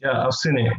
Yeah, I've seen it.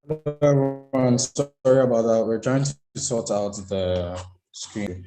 Everyone, sorry about that. We're trying to sort out the screen.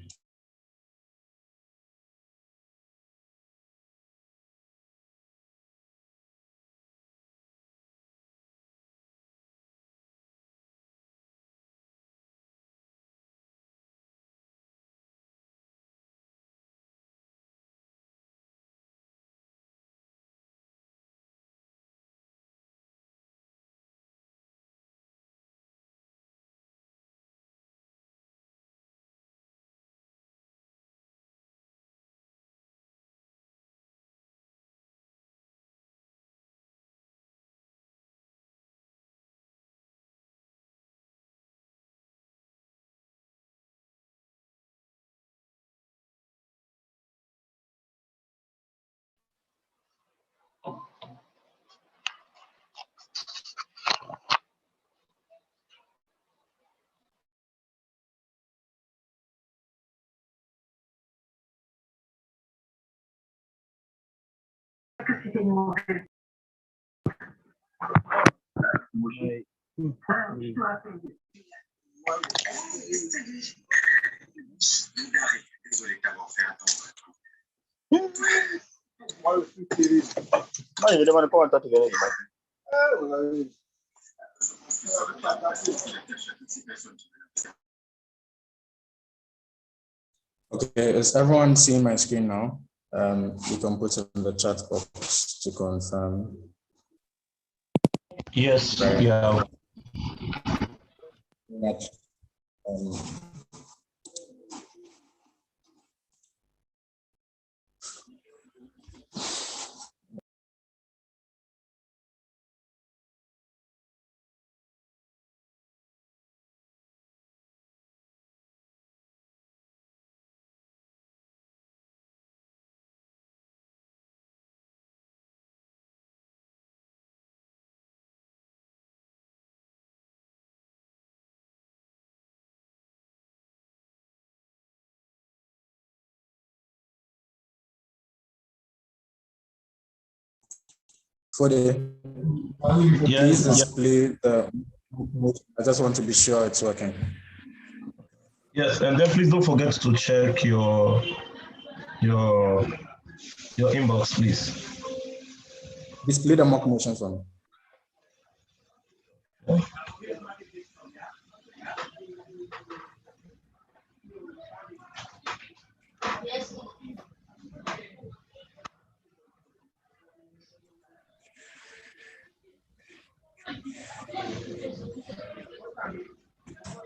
Okay, is everyone seeing my screen now? You can put it in the chat box to confirm. Yes, right. yeah. For the please display the. I just want to be sure it's working. Yes, and then please don't forget to check your inbox, please. Display the mock motion for me.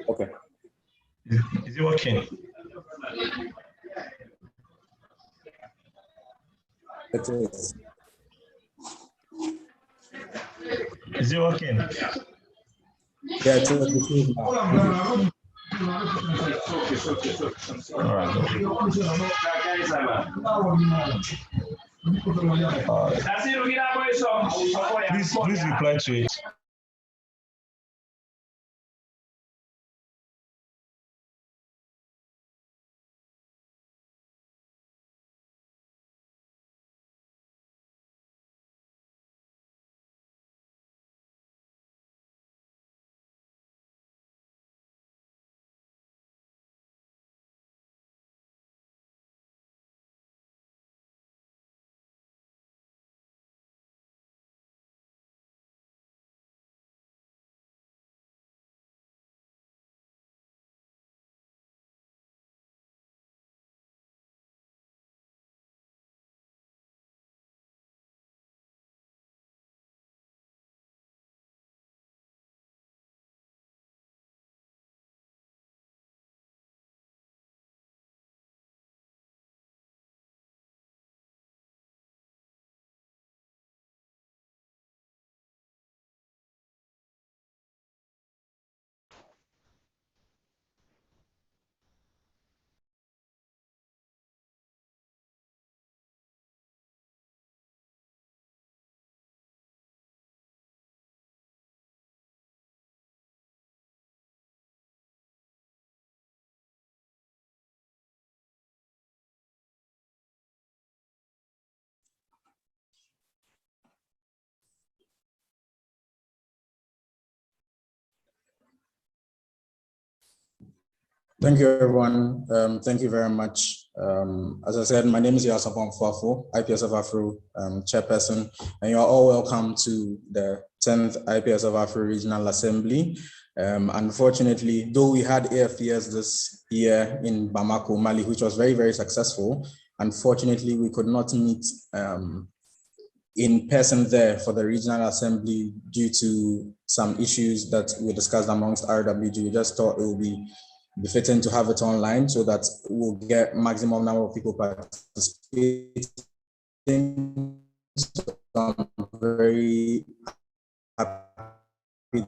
Okay. Is it working? It is. Is it working? Yeah, it's working now. All right. Please reply to it. Thank you, everyone. Thank you very much. As I said, my name is Yasapon Fafo, IPSF AfRO chairperson, and you are all welcome to the 10th IPSF AfRO Regional Assembly. Unfortunately, though we had AFPS this year in Bamako, Mali, which was very, very successful, unfortunately, we could not meet in person there for the regional assembly due to some issues that we discussed amongst RWG. We just thought it would be befitting to have it online so that we'll get maximum number of people participating. So I'm very happy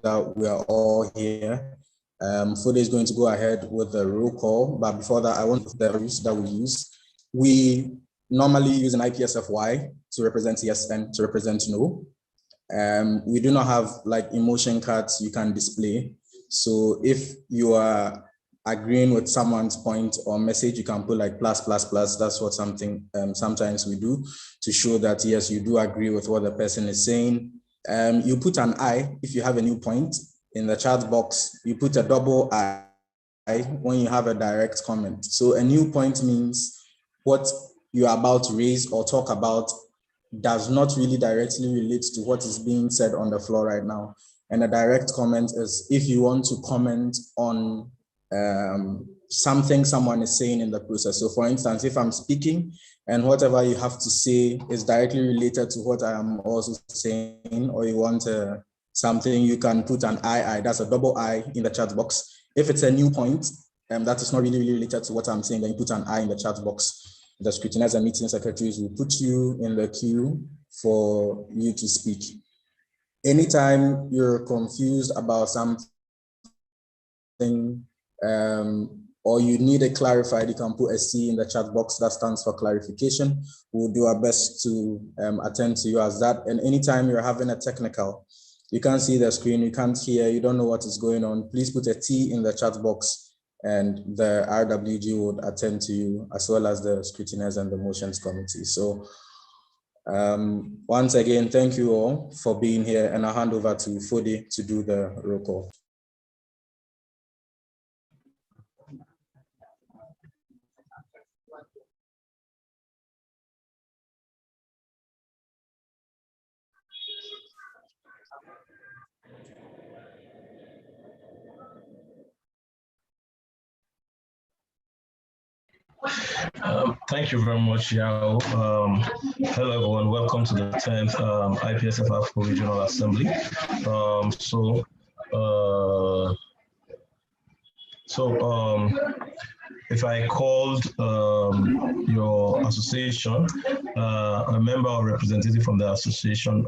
that we are all here. Fude is going to go ahead with the roll call, but before that, I want the rules that we use. We normally use an IPSF-Y to represent yes and to represent no. We do not have like emotion cards you can display. So if you are agreeing with someone's point or message, you can put like plus, plus, plus. That's what sometimes we do to show that, yes, you do agree with what the person is saying. You put an I if you have a new point. In the chat box, you put a double I when you have a direct comment. So a new point means what you're about to raise or talk about does not really directly relate to what is being said on the floor right now. And a direct comment is if you want to comment on something someone is saying in the process. So for instance, if I'm speaking and whatever you have to say is directly related to what I am also saying, or you want something, you can put an I, that's a double I in the chat box. If it's a new point, that is not really related to what I'm saying, then you put an I in the chat box. The scrutinizers and meeting secretaries will put you in the queue for you to speak. Anytime you're confused about something or you need it clarified, you can put a C in the chat box. That stands for clarification. We'll do our best to attend to you as that. And anytime you're having a technical, you can't see the screen, you can't hear, you don't know what is going on, please put a T in the chat box and the RWG would attend to you, as well as the scrutinizers and the motions committee. So once again, thank you all for being here, and I'll hand over to Fude to do the roll call. Thank you very much, Yao. Hello, everyone. Welcome to the 10th IPSF AfRO Regional Assembly. If I called your association, a member or representative from the association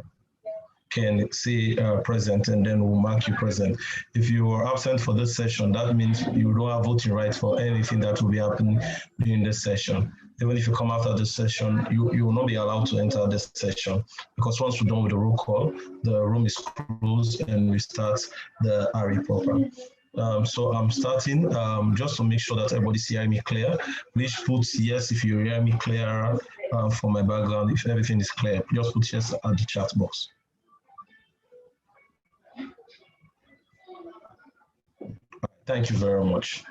can say present, and then we'll mark you present. If you are absent for this session, that means you don't have voting rights for anything that will be happening during this session. Even if you come after this session, you will not be allowed to enter this session, because once we're done with the roll call, the room is closed and we start the RE program. So I'm starting just to make sure that everybody's hearing me clear. Please put yes if you hear me clear for my background. If everything is clear, just put yes at the chat box. Thank you very much.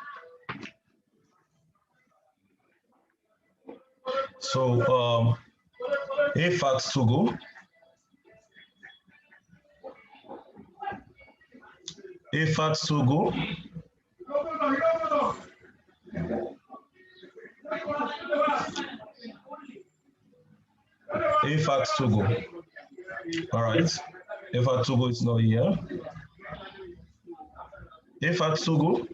So, AFAT Togo. AFAT Togo. AFAT Togo. All right. AFAT Togo is not here. AFAT Togo.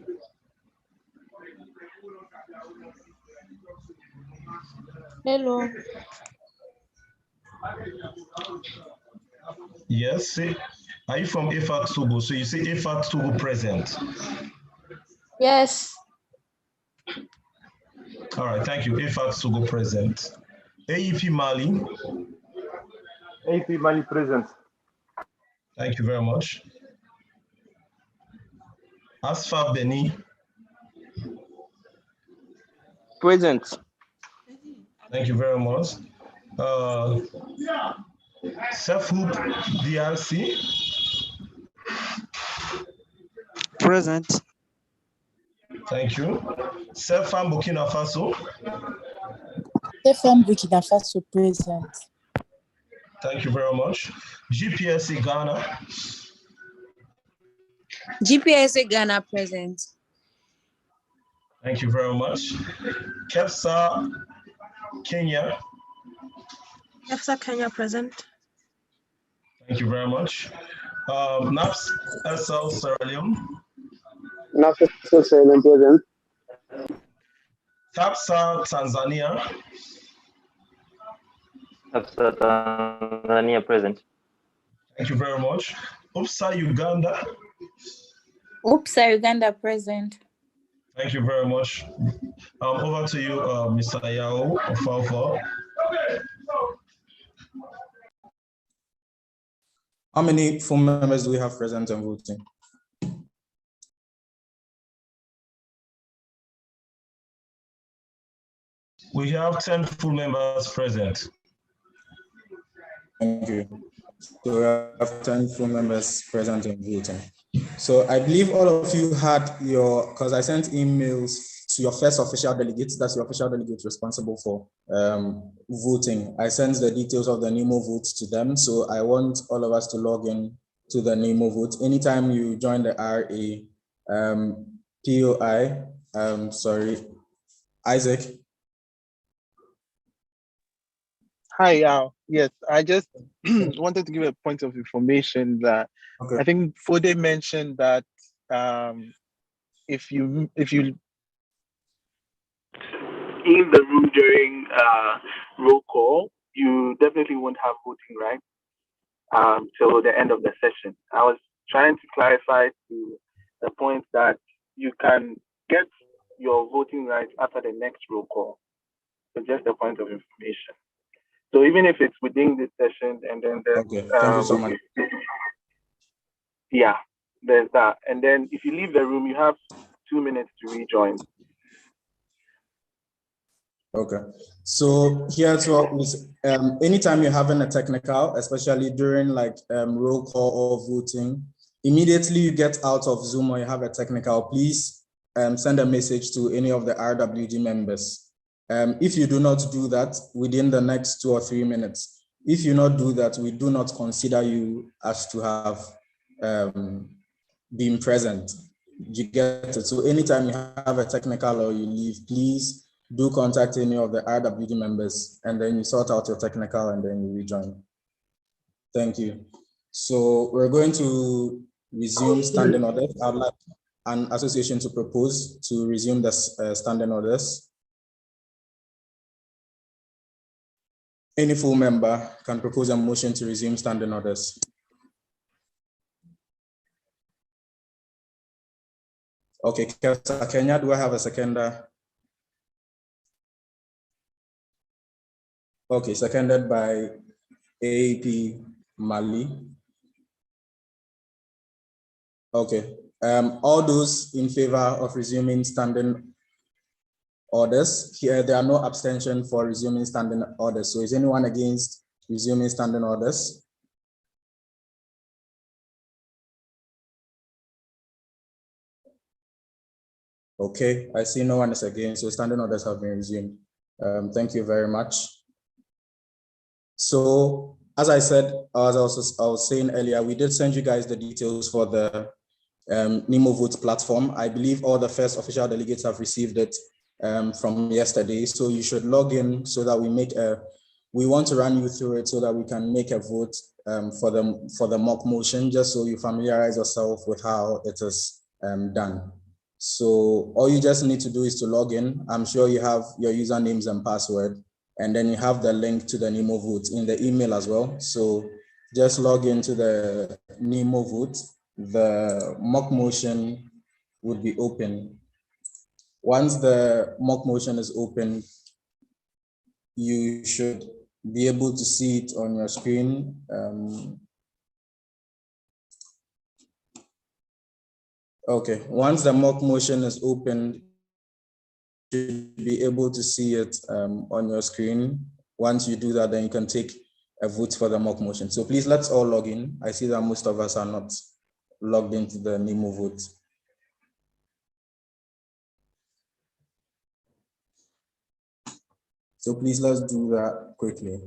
Hello. Yes. Are you from AFAT Togo? So you say AFAT Togo present. Yes. All right. Thank you. AFAT Togo present. AEP Mali. AEP Mali present. Thank you very much. Asfa Beni. Present. Thank you very much. Sefhoop DRC. Present. Thank you. Sefam Burkina Faso. Sefam Burkina Faso present. Thank you very much. GPSA Ghana. GPSA Ghana present. Thank you very much. KEPSA Kenya. KEPSA Kenya present. Thank you very much. NAPS SL Sierra Leone. NAPS SL Sierra Leone present. TAPSA Tanzania. TAPSA Tanzania present. Thank you very much. UPSA Uganda. UPSA Uganda present. Thank you very much. Over to you, Mr. Yao of AfRO. How many full members do we have present and voting? We have 10 full members present. Thank you. So we have 10 full members present and voting. So I believe all of you had your, because I sent emails to your first official delegate, that's your official delegate responsible for voting. I sent the details of the NEMO votes to them. So I want all of us to log in to the NEMO vote. Anytime you join the RA, POI, sorry, Isaac. Hi, yes, I just wanted to give a point of information that I think Fode mentioned that if you in the room during roll call, you definitely won't have voting rights till the end of the session. I was trying to clarify to the point that you can get your voting rights after the next roll call. So just a point of information. So even if it's within this session, and then there's, thank you so much. Yeah, there's that. And then if you leave the room, you have 2 minutes to rejoin. Okay. So here as well is anytime you're having a technical, especially during like roll call or voting, immediately you get out of Zoom or you have a technical, please send a message to any of the RWD members. If you do not do that within the next 2 or 3 minutes, if you not do that, we do not consider you as to have been present. You get it? So anytime you have a technical or you leave, please do contact any of the RWD members and then you sort out your technical and then you rejoin. Thank you. So we're going to resume standing orders. I'd like an association to propose to resume the standing orders. Any full member can propose a motion to resume standing orders. Okay, Kenya, do I have a seconder? Okay, seconded by AAP Mali. Okay, all those in favor of resuming standing orders, here there are no abstention for resuming standing orders. So is anyone against resuming standing orders? Okay, I see no one is against, so standing orders have been resumed. Thank you very much. So as I said, as I was saying earlier, we did send you guys the details for the NEMO Vote platform. I believe all the first official delegates have received it from yesterday. So you should log in so that we want to run you through it so that we can make a vote for the mock motion, just so you familiarize yourself with how it is done. So all you just need to do is to log in. I'm sure you have your usernames and password, and then you have the link to the NEMO Vote in the email as well. So just log into the NEMO Vote. The mock motion would be open. Once the mock motion is open, you should be able to see it on your screen. Okay, once the mock motion is open, you should be able to see it on your screen. Once you do that, then you can take a vote for the mock motion. So please, let's all log in. I see that most of us are not logged into the NEMO Vote. So please let's do that quickly.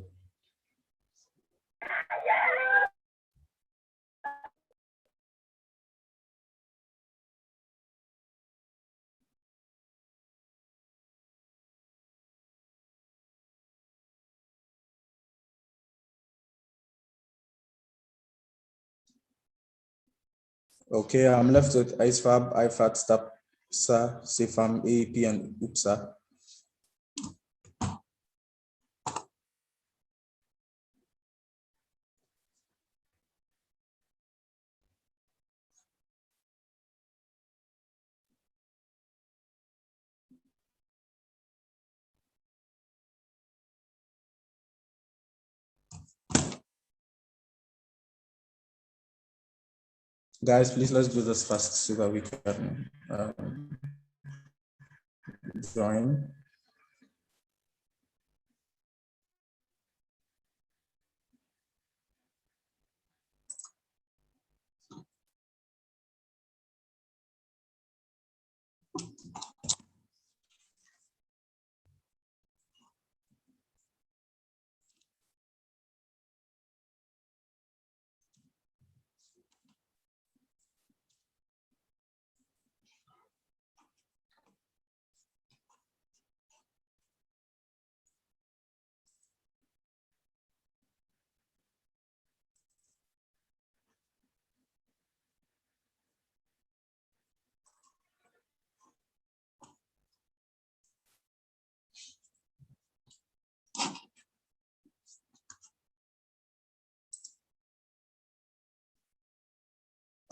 Okay, I'm left with ISFAB, IFAT, STAPSA, CFAM, AEP, and UPSA. Guys, please let's do this fast so that we can join.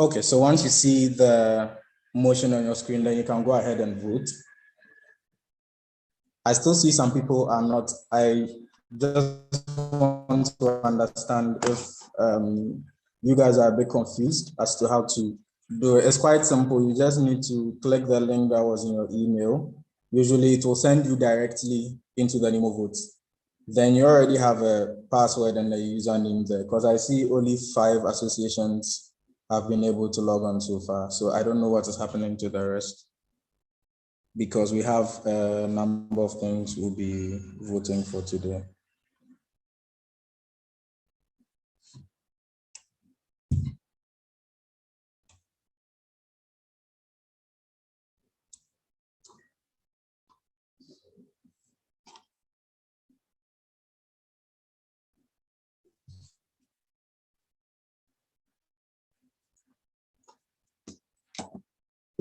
Okay, so once you see the motion on your screen, then you can go ahead and vote. I still see some people are not. I just want to understand if you guys are a bit confused as to how to do it. It's quite simple. You just need to click the link that was in your email. Usually it will send you directly into the Nemo Votes. Then you already have a password and a username there, because I see only 5 associations have been able to log on so far. So I don't know what is happening to the rest, because we have a number of things we'll be voting for today.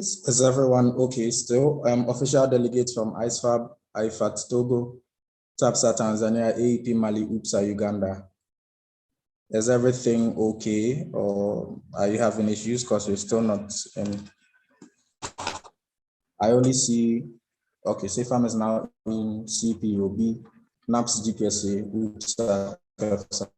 Is everyone okay still? Official delegates from ISFAB, IFAT Togo, TAPSA Tanzania, AEP Mali, UPSA Uganda. Is everything okay, or are you having issues because you're still not in? I only see, okay, CFAM is now in CPOB, NAPS GPSA, UPSA, TAPSA.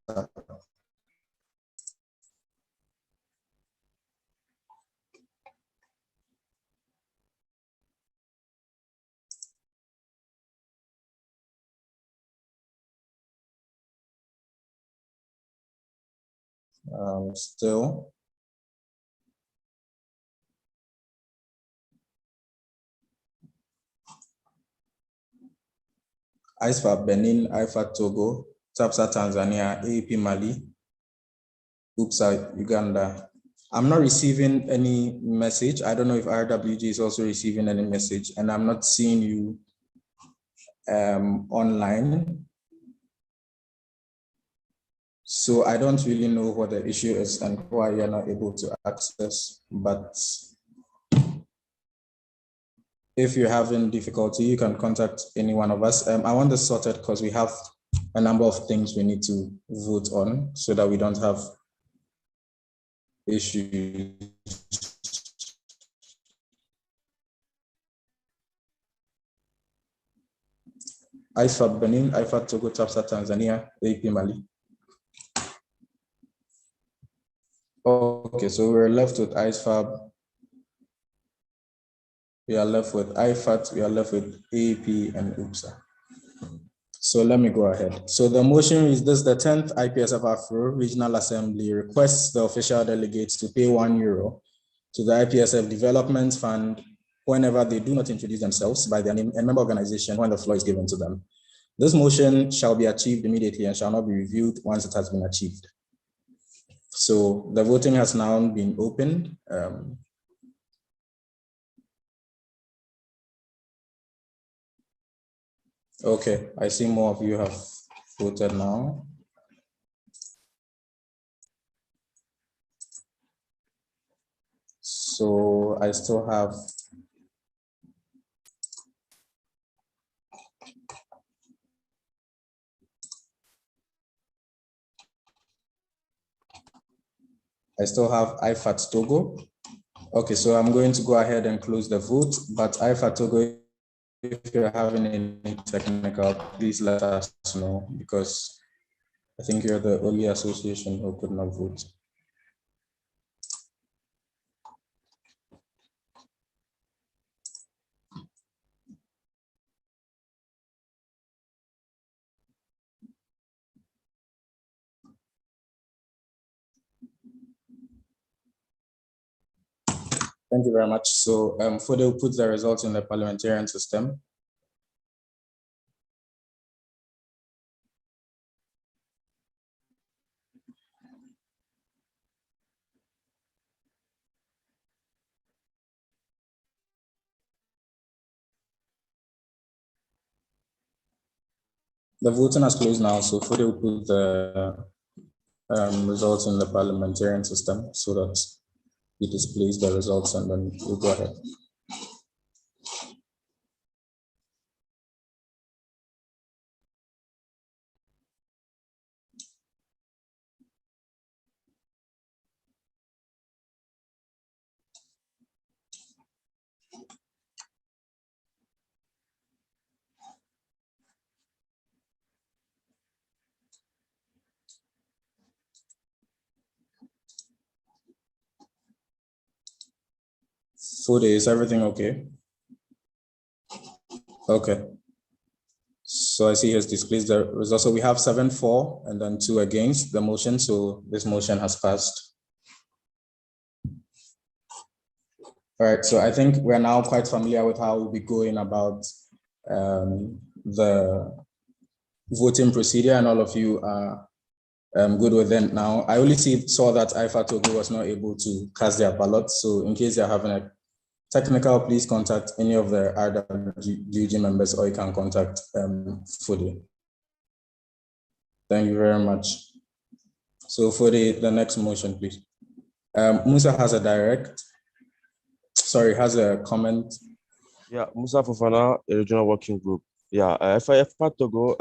Still. ISFAB Benin, IFAT Togo, TAPSA Tanzania, AEP Mali, UPSA Uganda. I'm not receiving any message. I don't know if RWG is also receiving any message, and I'm not seeing you online. So I don't really know what the issue is and why you're not able to access, but if you're having difficulty, you can contact any one of us. I want this sorted because we have a number of things we need to vote on so that we don't have issues. IFAB Benin, IFAT Togo, TAPSA Tanzania, AEP Mali. Okay, so we're left with ISFAB. We are left with IFAT, we are left with AEP and UPSA. So let me go ahead. So the motion is this: the 10th IPSF AfRO Regional Assembly requests the official delegates to pay €1 to the IPSF Development Fund whenever they do not introduce themselves by their name and member organization when the floor is given to them. This motion shall be achieved immediately and shall not be reviewed once it has been achieved. So the voting has now been opened. Okay, I see more of you have voted now. So I still have IFAT Togo. Okay, so I'm going to go ahead and close the vote, but IFAT Togo, if you're having any technical, please let us know, because I think you're the only association who could not vote. Thank you very much. So Fode will put the results in the parliamentarian system. The voting has closed now, so Fode will put the results in the parliamentarian system so that he displays the results, and then we'll go ahead. Fode, is everything okay? Okay. So I see he has displayed the results. So we have 7 for and then 2 against the motion. So this motion has passed. All right. So I think we're now quite familiar with how we'll be going about the voting procedure, and all of you are good with it now. I only saw that IFAT Togo was not able to cast their ballot. So in case you're having a technical, please contact any of the other GG members, or you can contact Fode. Thank you very much. So for the next motion, please. Musa has a comment. Yeah, Musa Fofana, a regional working group. Yeah, IFAT Togo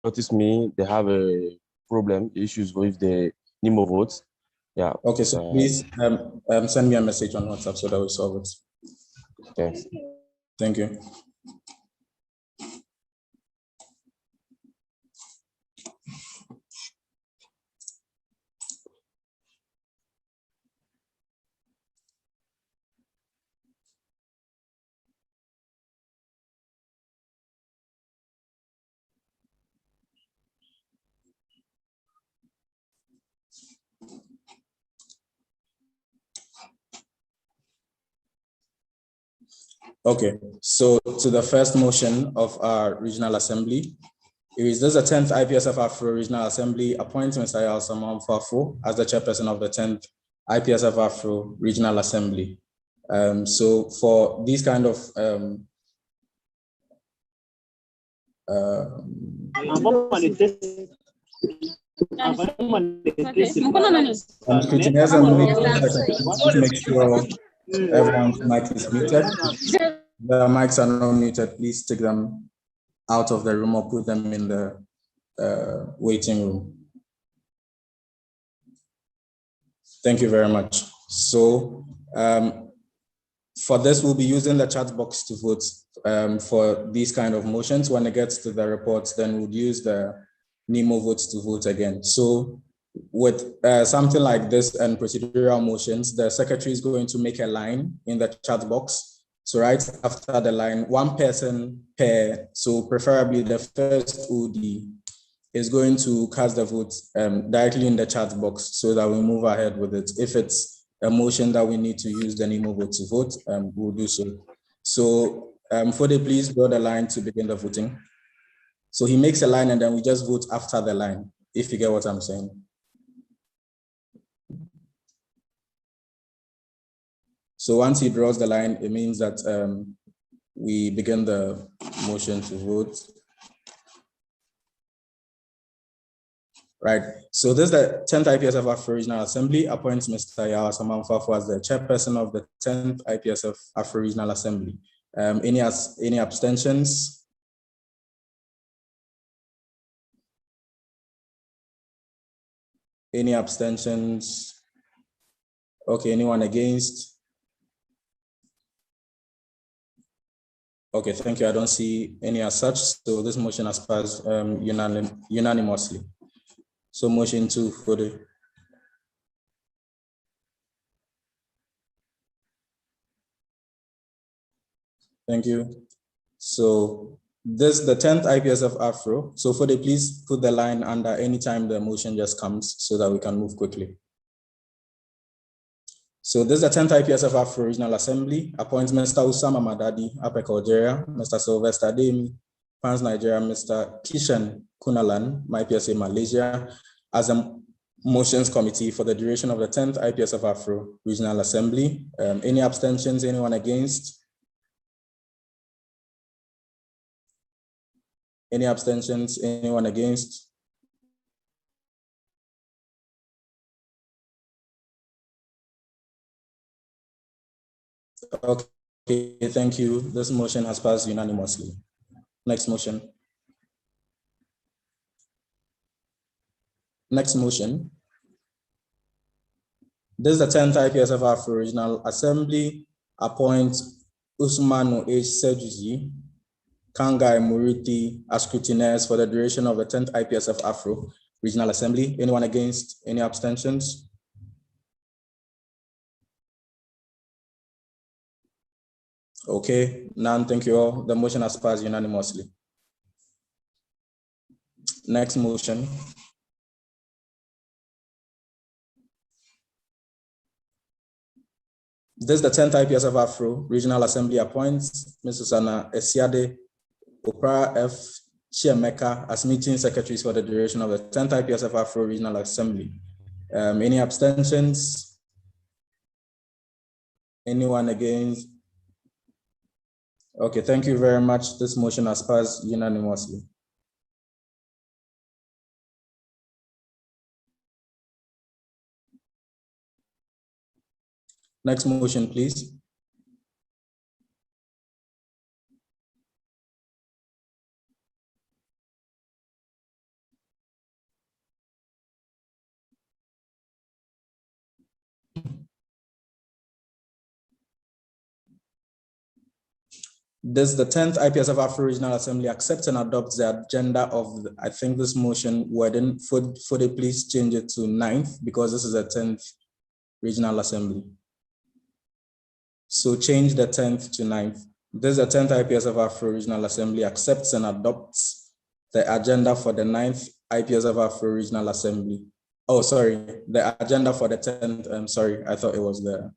noticed me, they have a problem, issues with the NIMO votes. Yeah. Okay, so please send me a message on WhatsApp so that we solve it. Thanks. Thank you. Okay, so to the first motion of our regional assembly, this is the 10th IPSF AfRO Regional Assembly appointing Mr. Yalsamam Fafo as the chairperson of the 10th IPSF AfRO Regional Assembly. So for these kind of make sure everyone's mic is muted. The mics are not muted. Please take them out of the room or put them in the waiting room. Thank you very much. So for this, we'll be using the chat box to vote for these kind of motions. When it gets to the reports, then we'll use the NEMO votes to vote again. So with something like this and procedural motions, the secretary is going to make a line in the chat box. So right after the line, one person per, so preferably the first OD is going to cast the vote directly in the chat box so that we move ahead with it. If it's a motion that we need to use the NEMO vote to vote, we'll do so. So Fode, please draw the line to begin the voting. So he makes a line and then we just vote after the line, if you get what I'm saying. So once he draws the line, it means that we begin the motion to vote. Right, so this is the 10th IPSF AfRO Regional Assembly appoints Mr. Yawa Samanfafo as the chairperson of the 10th IPSF AfRO Regional Assembly. Any abstentions? Any abstentions? Okay, anyone against? Okay, thank you. I don't see any as such. So this motion has passed unanimously. So motion 2 for the. Thank you. So this the 10th IPSF AfRO. So for the please put the line under anytime the motion just comes so that we can move quickly. So this is the 10th IPSF AfRO Regional Assembly appoints Mr. Usama Madadi, APEC Algeria, Mr. Sylvester Demi, PANS Nigeria, Mr. Kishan Kunalan, IPSA Malaysia, as a motions committee for the duration of the 10th IPSF AfRO Regional Assembly. Any abstentions, anyone against? Any abstentions, anyone against? Okay, thank you. This motion has passed unanimously. Next motion. Next motion. This is the 10th IPSF AfRO Regional Assembly appoints Usmanu H. Sejuji, Kangai Muriti as scrutineers for the duration of the 10th IPSF AfRO Regional Assembly. Anyone against? Any abstentions? Okay, none, thank you all. The motion has passed unanimously. Next motion. This is the 10th IPSF AfRO Regional Assembly appoints Ms. Susanna Esiade, Oprah F. Chiemeka as meeting secretaries for the duration of the 10th IPSF AfRO Regional Assembly. Any abstentions? Anyone against? Okay, thank you very much. This motion has passed unanimously. Next motion, please. Does the 10th IPSF AfRO Regional Assembly accept and adopt the agenda of, I think this motion wording, for the please change it to 9th because this is the 10th Regional Assembly. So change the 10th to 9th. This is the 10th IPSF AfRO Regional Assembly accepts and adopts the agenda for the 9th IPSF AfRO Regional Assembly. Oh, sorry, the agenda for the 10th, I'm sorry, I thought it was the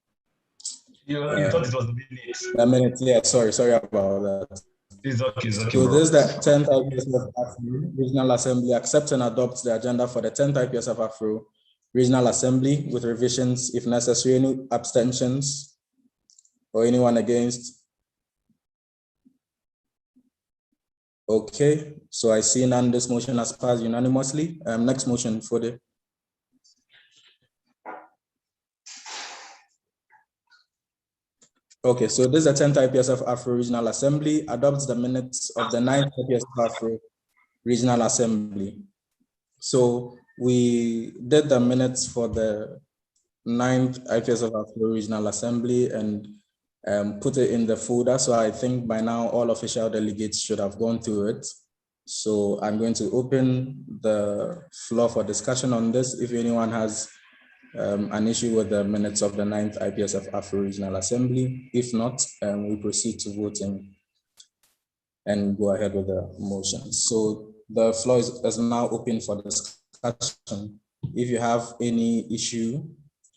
You thought it was the minutes. The minutes, yeah, sorry about that. It's okay, So this is the 10th IPSF AfRO Regional Assembly accepts and adopts the agenda for the 10th IPSF AfRO Regional Assembly with revisions if necessary. Any abstentions or anyone against? Okay, so I see none. This motion has passed unanimously. Next motion for the. Okay, so this is the 10th IPSF AfRO Regional Assembly adopts the minutes of the 9th IPSF AfRO Regional Assembly. So we did the minutes for the 9th IPSF AfRO Regional Assembly and put it in the folder. So I think by now all official delegates should have gone through it. So I'm going to open the floor for discussion on this. If anyone has an issue with the minutes of the 9th IPSF AfRO Regional Assembly. If not, we proceed to voting and go ahead with the motion. So the floor is now open for discussion. If you have any issue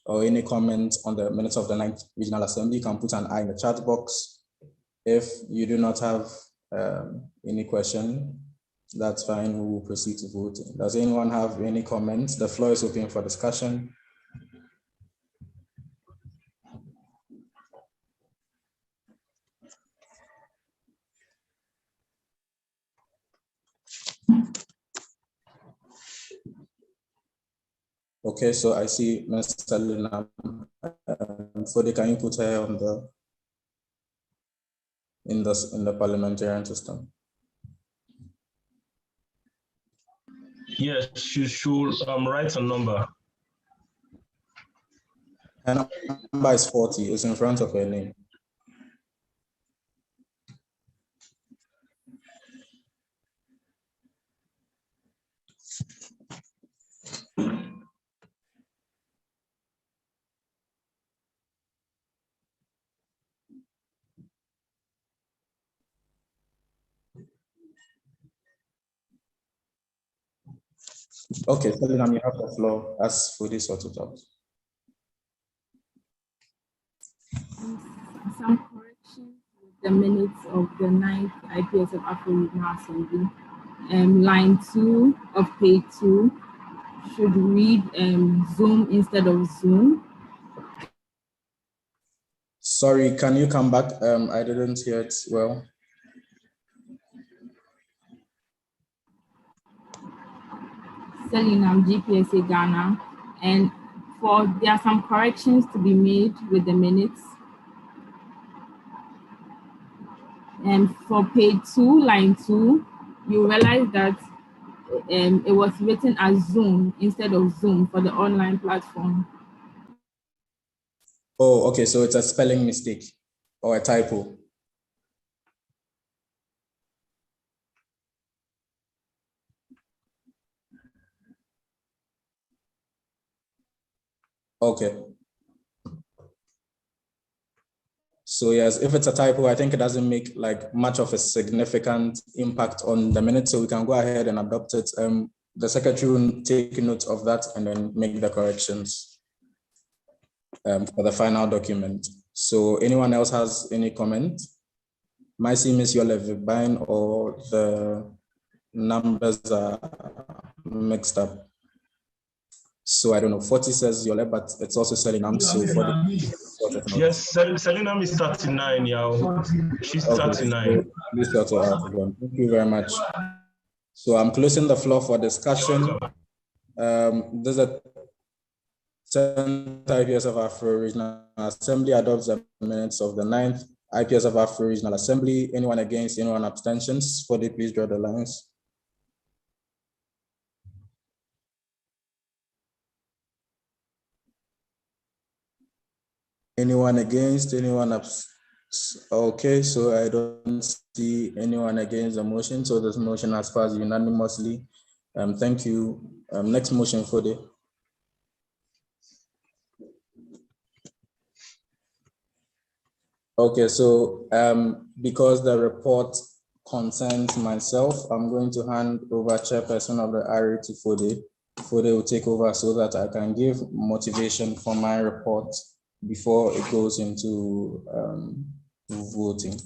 or any comment on the minutes of the 9th Regional Assembly, you can put an I in the chat box. If you do not have any question, That's fine. We will proceed to voting. Does anyone have any comments? The floor is open for discussion. Okay, so I see Mr. Lina. Fode, can you put her on in the parliamentarian system? Yes, she should write a number. Her number is 40. It's in front of her name. Okay, Selina, you have the floor as Fode sorted out. Some corrections with the minutes of the 9th IPSF AfRO Regional Assembly. Line 2 of page 2 should read Zoom instead of Zoom. Sorry, can you come back? I didn't hear it well. Selinam, GPSA Ghana, and there are some corrections to be made with the minutes. And for page 2, line 2, you realize that it was written as Zoom instead of Zoom for the online platform. Oh, okay, so it's a spelling mistake or a typo. Okay. So yes, if it's a typo, I think it doesn't make like much of a significant impact on the minutes, so we can go ahead and adopt it. The secretary will take note of that and then make the corrections for the final document. So anyone else has any comment? Might see Miss Yolevibine or the numbers are mixed up. So I don't know, 40 says Yole, but it's also Selinam. So yes, Selinam is 39, yeah. She's 39. Please sort it out again. Thank you very much. So I'm closing the floor for discussion. There's a 10th IPSF AfRO Regional Assembly adopts the minutes of the 9th IPSF AfRO Regional Assembly. Anyone against, anyone abstentions? Fode, please draw the lines. Anyone against, anyone okay, so I don't see anyone against the motion, so this motion has passed unanimously. Thank you. Next motion, Fode. Okay, so because the report concerns myself, I'm going to hand over chairperson of the RA to Fode. Fode will take over so that I can give motivation for my report before it goes into voting.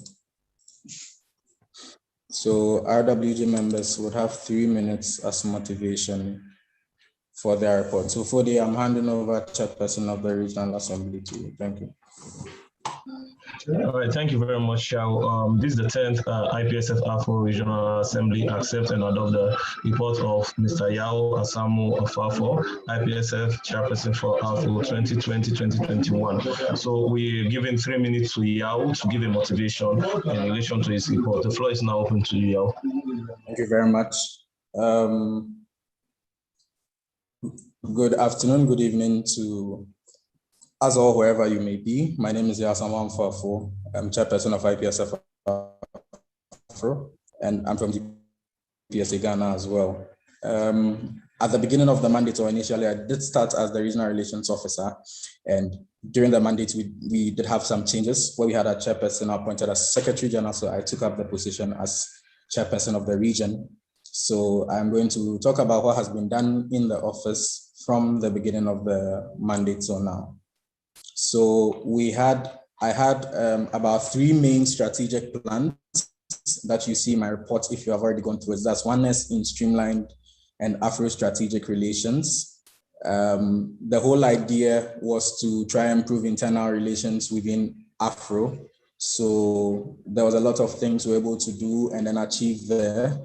So RWG members would have 3 minutes as motivation for their report. So Fode, I'm handing over chairperson of the Regional Assembly to you. Thank you. All right, thank you very much, Shao. This is the 10th IPSF AfRO Regional Assembly accept and adopt the report of Mr. Yao Asamu of AfRO, IPSF Chairperson for AfRO 2020-2021. So we're giving 3 minutes to Yao to give a motivation in relation to his report. The floor is now open to you, Yao. Thank you very much. Good afternoon, good evening to us all, wherever you may be. My name is Yao Asamu of AfRO. I'm chairperson of IPSF AfRO, and I'm from GPSA Ghana as well. At the beginning of the mandate, or initially, I did start as the regional relations officer, and during the mandate, we did have some changes where we had a chairperson appointed as secretary general, so I took up the position as chairperson of the region. So I'm going to talk about what has been done in the office from the beginning of the mandate till now. So I had about 3 main strategic plans points that you see in my report, if you have already gone through it, that's oneness in streamlined and Afro-strategic relations. The whole idea was to try and improve internal relations within AfRO. So there was a lot of things we were able to do and then achieve there.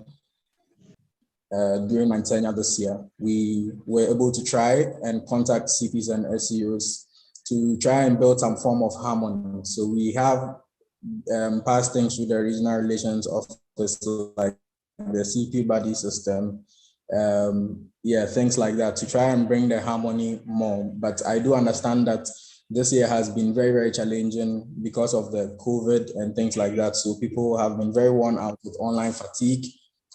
During my tenure this year, we were able to try and contact CPs and SEOs to try and build some form of harmony. So we have passed things through the regional relations office, like the CP buddy system, things like that, to try and bring the harmony more. But I do understand that this year has been very, very challenging because of the COVID and things like that. So people have been very worn out with online fatigue,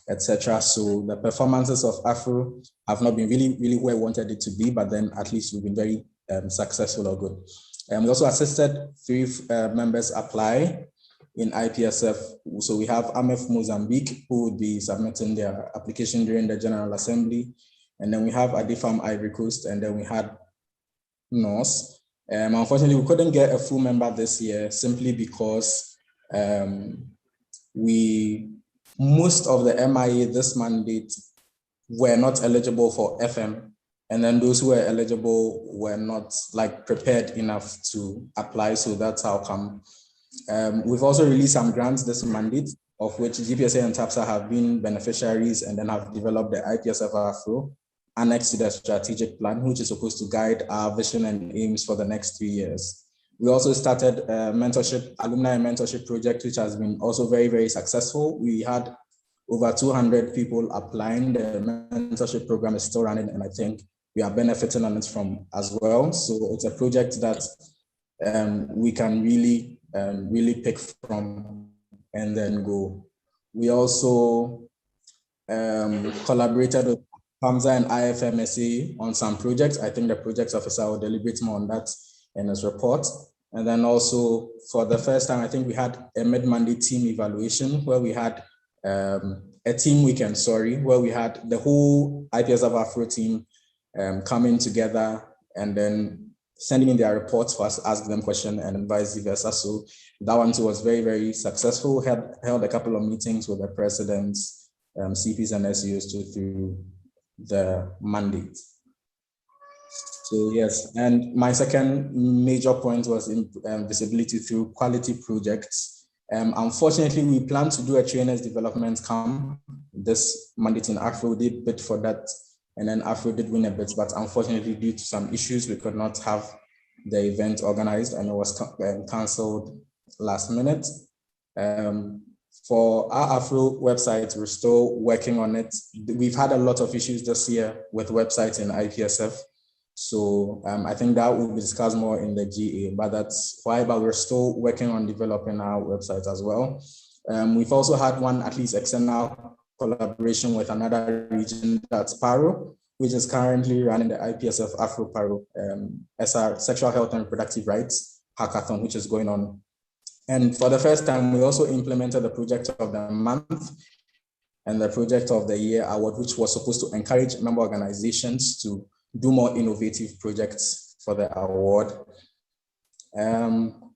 etc. So the performances of AfRO have not been really where we wanted it to be, but then at least we've been very successful or good. We also assisted 3 members apply in IPSF. So we have AMF Mozambique, who would be submitting their application during the General Assembly. And then we have Adifam Ivory Coast, and then we had NOS. Unfortunately, we couldn't get a full member this year simply because most of the MIA this mandate were not eligible for FM. And then those who were eligible were not prepared enough to apply. So that's how come. We've also released some grants this mandate, of which GPSA and TAPSA have been beneficiaries and then have developed the IPSF AfRO annexed to the strategic plan, which is supposed to guide our vision and aims for the next 3 years. We also started a alumni mentorship project, which has been also very, very successful. We had over 200 people applying. The mentorship program is still running, and I think we are benefiting on it from as well. So it's a project that we can really pick from and then go. We also collaborated with PAMSA and IFMSA on some projects. I think the projects officer will deliberate more on that in his report. And then also for the first time, I think we had a mid-mandate team evaluation where we had a team weekend, where we had the whole IPSF AfRO team coming together and then sending in their reports for us to ask them questions and vice versa. So that one too was very, very successful. Held a couple of meetings with the presidents, CPs and SEOs through the mandate. So yes, and my second major point was in visibility through quality projects. Unfortunately, we plan to do a trainers development camp this mandate in AfRO. We did bid for that, and then AfRO did win a bid, but unfortunately, due to some issues, we could not have the event organized, and it was cancelled last minute. For our AfRO website, we're still working on it. We've had a lot of issues this year with websites in IPSF. So I think that will be discussed more in the GA, but that's why, but we're still working on developing our website as well. We've also had one, at least external collaboration with another region, that's PARO, which is currently running the IPSF AfRO PARO SR Sexual Health and Reproductive Rights Hackathon, which is going on. And for the first time, we also implemented the project of the month and the project of the year award, which was supposed to encourage member organizations to do more innovative projects for the award.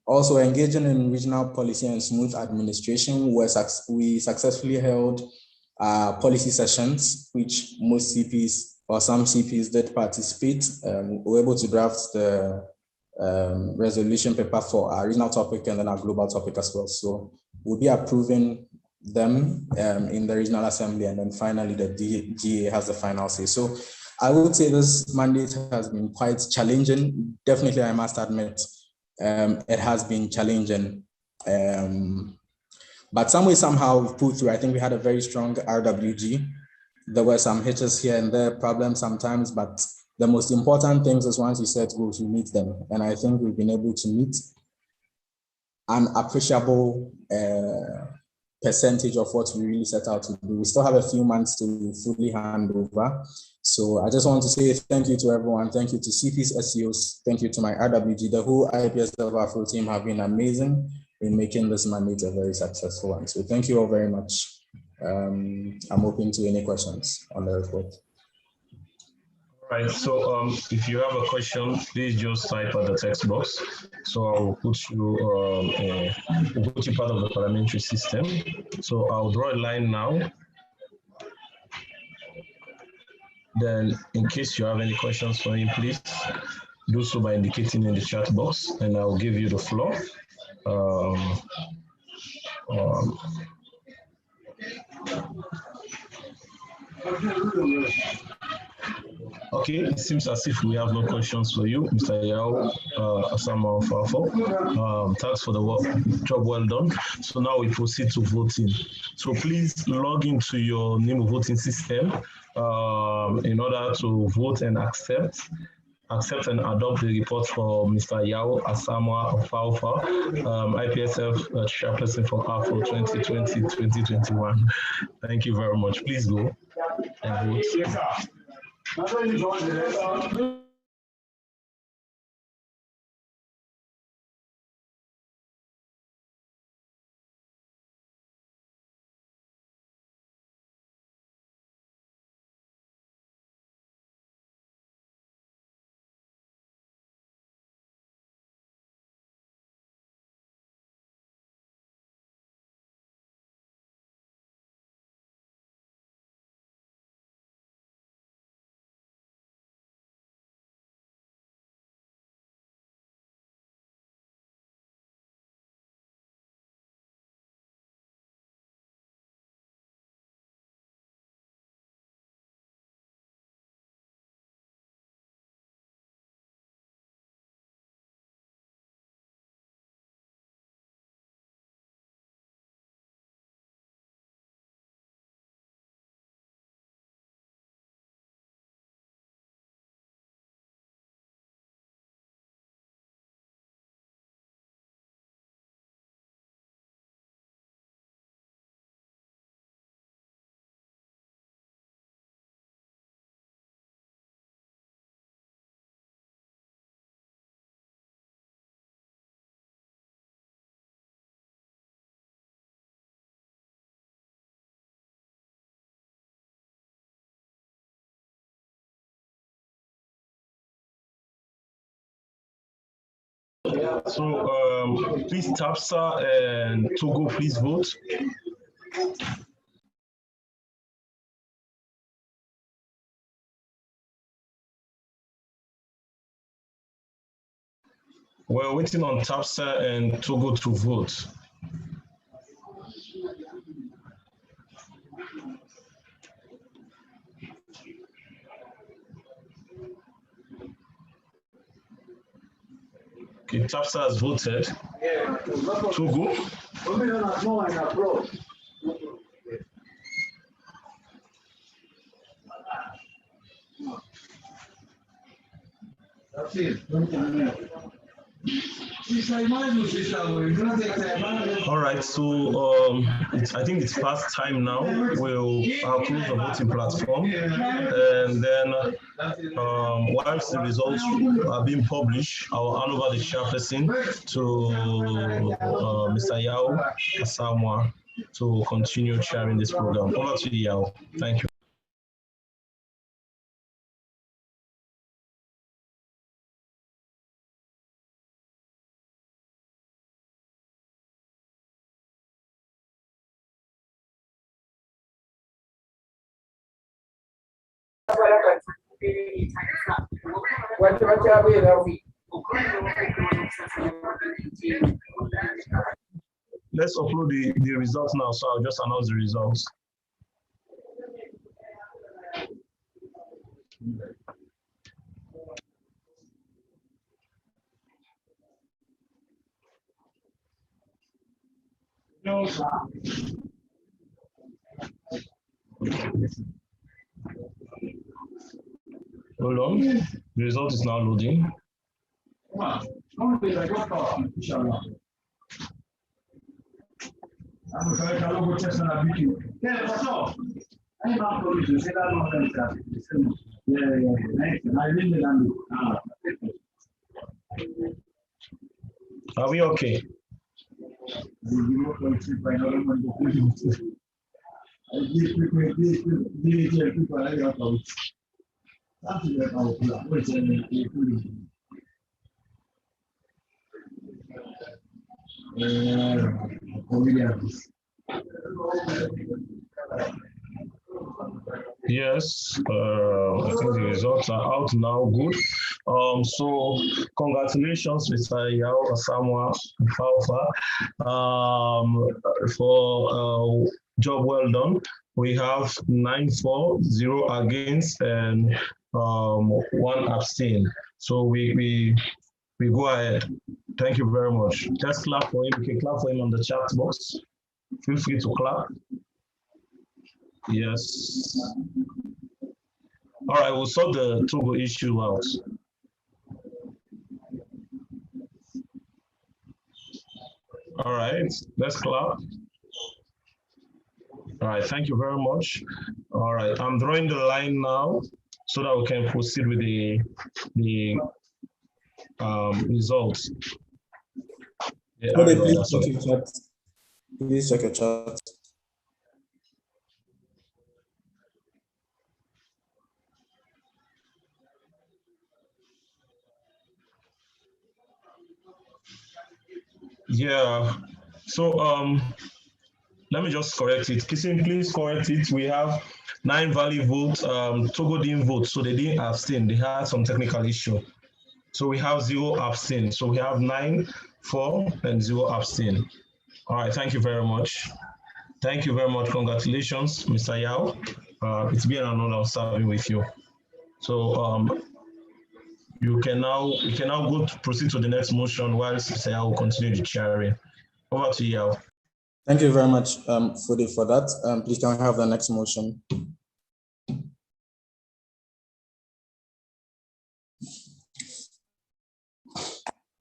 Also engaging in regional policy and smooth administration, we successfully held policy sessions, which most CPs or some CPs did participate. We were able to draft the resolution paper for our regional topic and then our global topic as well. So we'll be approving them in the regional assembly, and then finally the GA has the final say. So I would say this mandate has been quite challenging. Definitely, I must admit, it has been challenging. But some way, somehow, we pulled through. I think we had a very strong RWG. There were some hitches here and there, problems sometimes, but the most important things is once you set goals, you meet them. And I think we've been able to meet an appreciable percentage of what we really set out to do. We still have a few months to fully hand over. So I just want to say thank you to everyone. Thank you to CPs, SEOs. Thank you to my RWG. The whole IPSF AfRO team have been amazing in making this mandate a very successful one. So thank you all very much. I'm open to any questions on the report. Right, so if you have a question, please just type at the text box. So I'll put you part of the parliamentary system. So I'll draw a line now. Then in case you have any questions for me, please do so by indicating in the chat box, and I'll give you the floor. Okay, it seems as if we have no questions for you, Mr. Yao Asama of AfRO. Thanks for the work, job well done. So now we proceed to voting. So please log into your NIMO voting system in order to vote and accept and adopt the report for Mr. Yao Asama of AfRO, IPSF Chairperson for AfRO 2020-2021. Thank you very much. Please go and vote. Yes, sir. So please TAPSA and Togo, please vote. We're waiting on TAPSA and Togo to vote. Okay, TAPSA has voted. Togo. That's it. All right, so I think it's past time now. I'll close the voting platform, and then once the results are being published, I'll hand over the chairperson to Mr. Yao Asama to continue chairing this program. Over to you, Yao. Thank you. Let's upload the results now, so I'll just announce the results. No, sir. Hold on, the result is now loading. Are we okay? Yes, I think the results are out now. Good. So congratulations, Mr. Yao Asamoah Falfa, for job well done. We have 9-4, 0 against, and 1 abstain. So we go ahead. Thank you very much. Just clap for him. You can clap for him on the chat box. Feel free to clap. Yes. All right, we'll sort the Togo issue out. All right, let's clap. All right, thank you very much. All right, I'm drawing the line now so that we can proceed with the results. Yeah, Please check your chat. Please check your chat. Yeah, so let me just correct it. Kissing, please correct it. We have 9 valid votes. Togo didn't vote, so they didn't abstain. They had some technical issue. So we have 0 abstain. So we have 9, 4, and 0 abstain. All right, thank you very much. Thank you very much. Congratulations, Mr. Yao. It's been an honor serving with you. So you can now go to proceed to the next motion while Mr. Yao will continue the chairing. Over to you, Yao. Thank you very much, Fude, for that. Please can we have the next motion?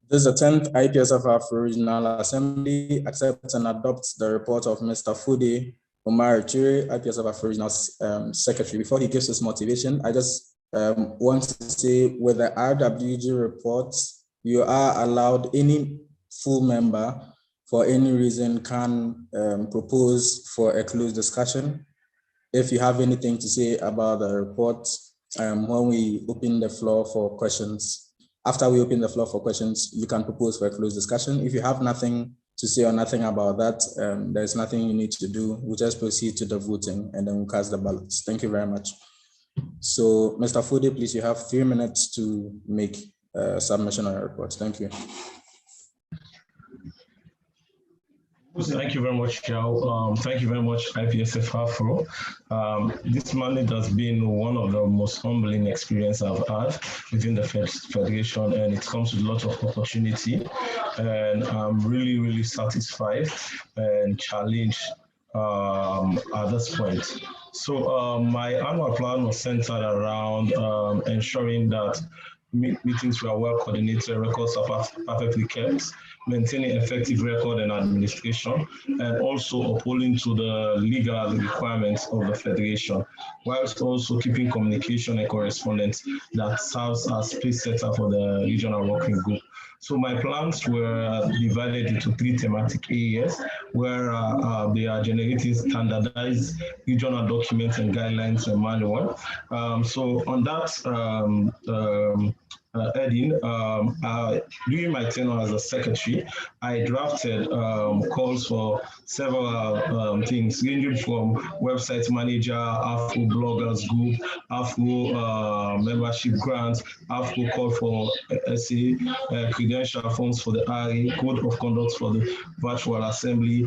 This is the 10th IPSF AfRO Regional Assembly. Accepts and adopts the report of Mr. Fude Omar Chure, IPSF AfRO Regional Secretary. Before he gives his motivation, I just want to say with the RWG reports, you are allowed, any full member for any reason can propose for a closed discussion. If you have anything to say about the report, when we open the floor for questions, after we open the floor for questions, you can propose for a closed discussion. If you have nothing to say or nothing about that, there's nothing you need to do. We'll just proceed to the voting and then we'll cast the ballots. Thank you very much. So, Mr. Fude, please, you have 3 minutes to make a submission on your report. Thank you. Thank you very much, Yao. Thank you very much, IPSF AfRO. This mandate has been one of the most humbling experience I've had within the Federation, and it comes with a lot of opportunity. And I'm really, really satisfied and challenged at this point. So my annual plan was centered around ensuring that meetings were well coordinated, records are perfectly kept, maintaining effective record and administration, and also upholding to the legal requirements of the Federation, whilst also keeping communication and correspondence that serves as pace setter for the regional working group. So my plans were divided into 3 thematic areas where they are generating standardized regional documents and guidelines and manual. So on that heading, during my tenure as a secretary, I drafted calls for several things, ranging from website manager, AfRO bloggers group, AfRO membership grants, AfRO call for SA, credential forms for the RE, code of conduct for the virtual assembly,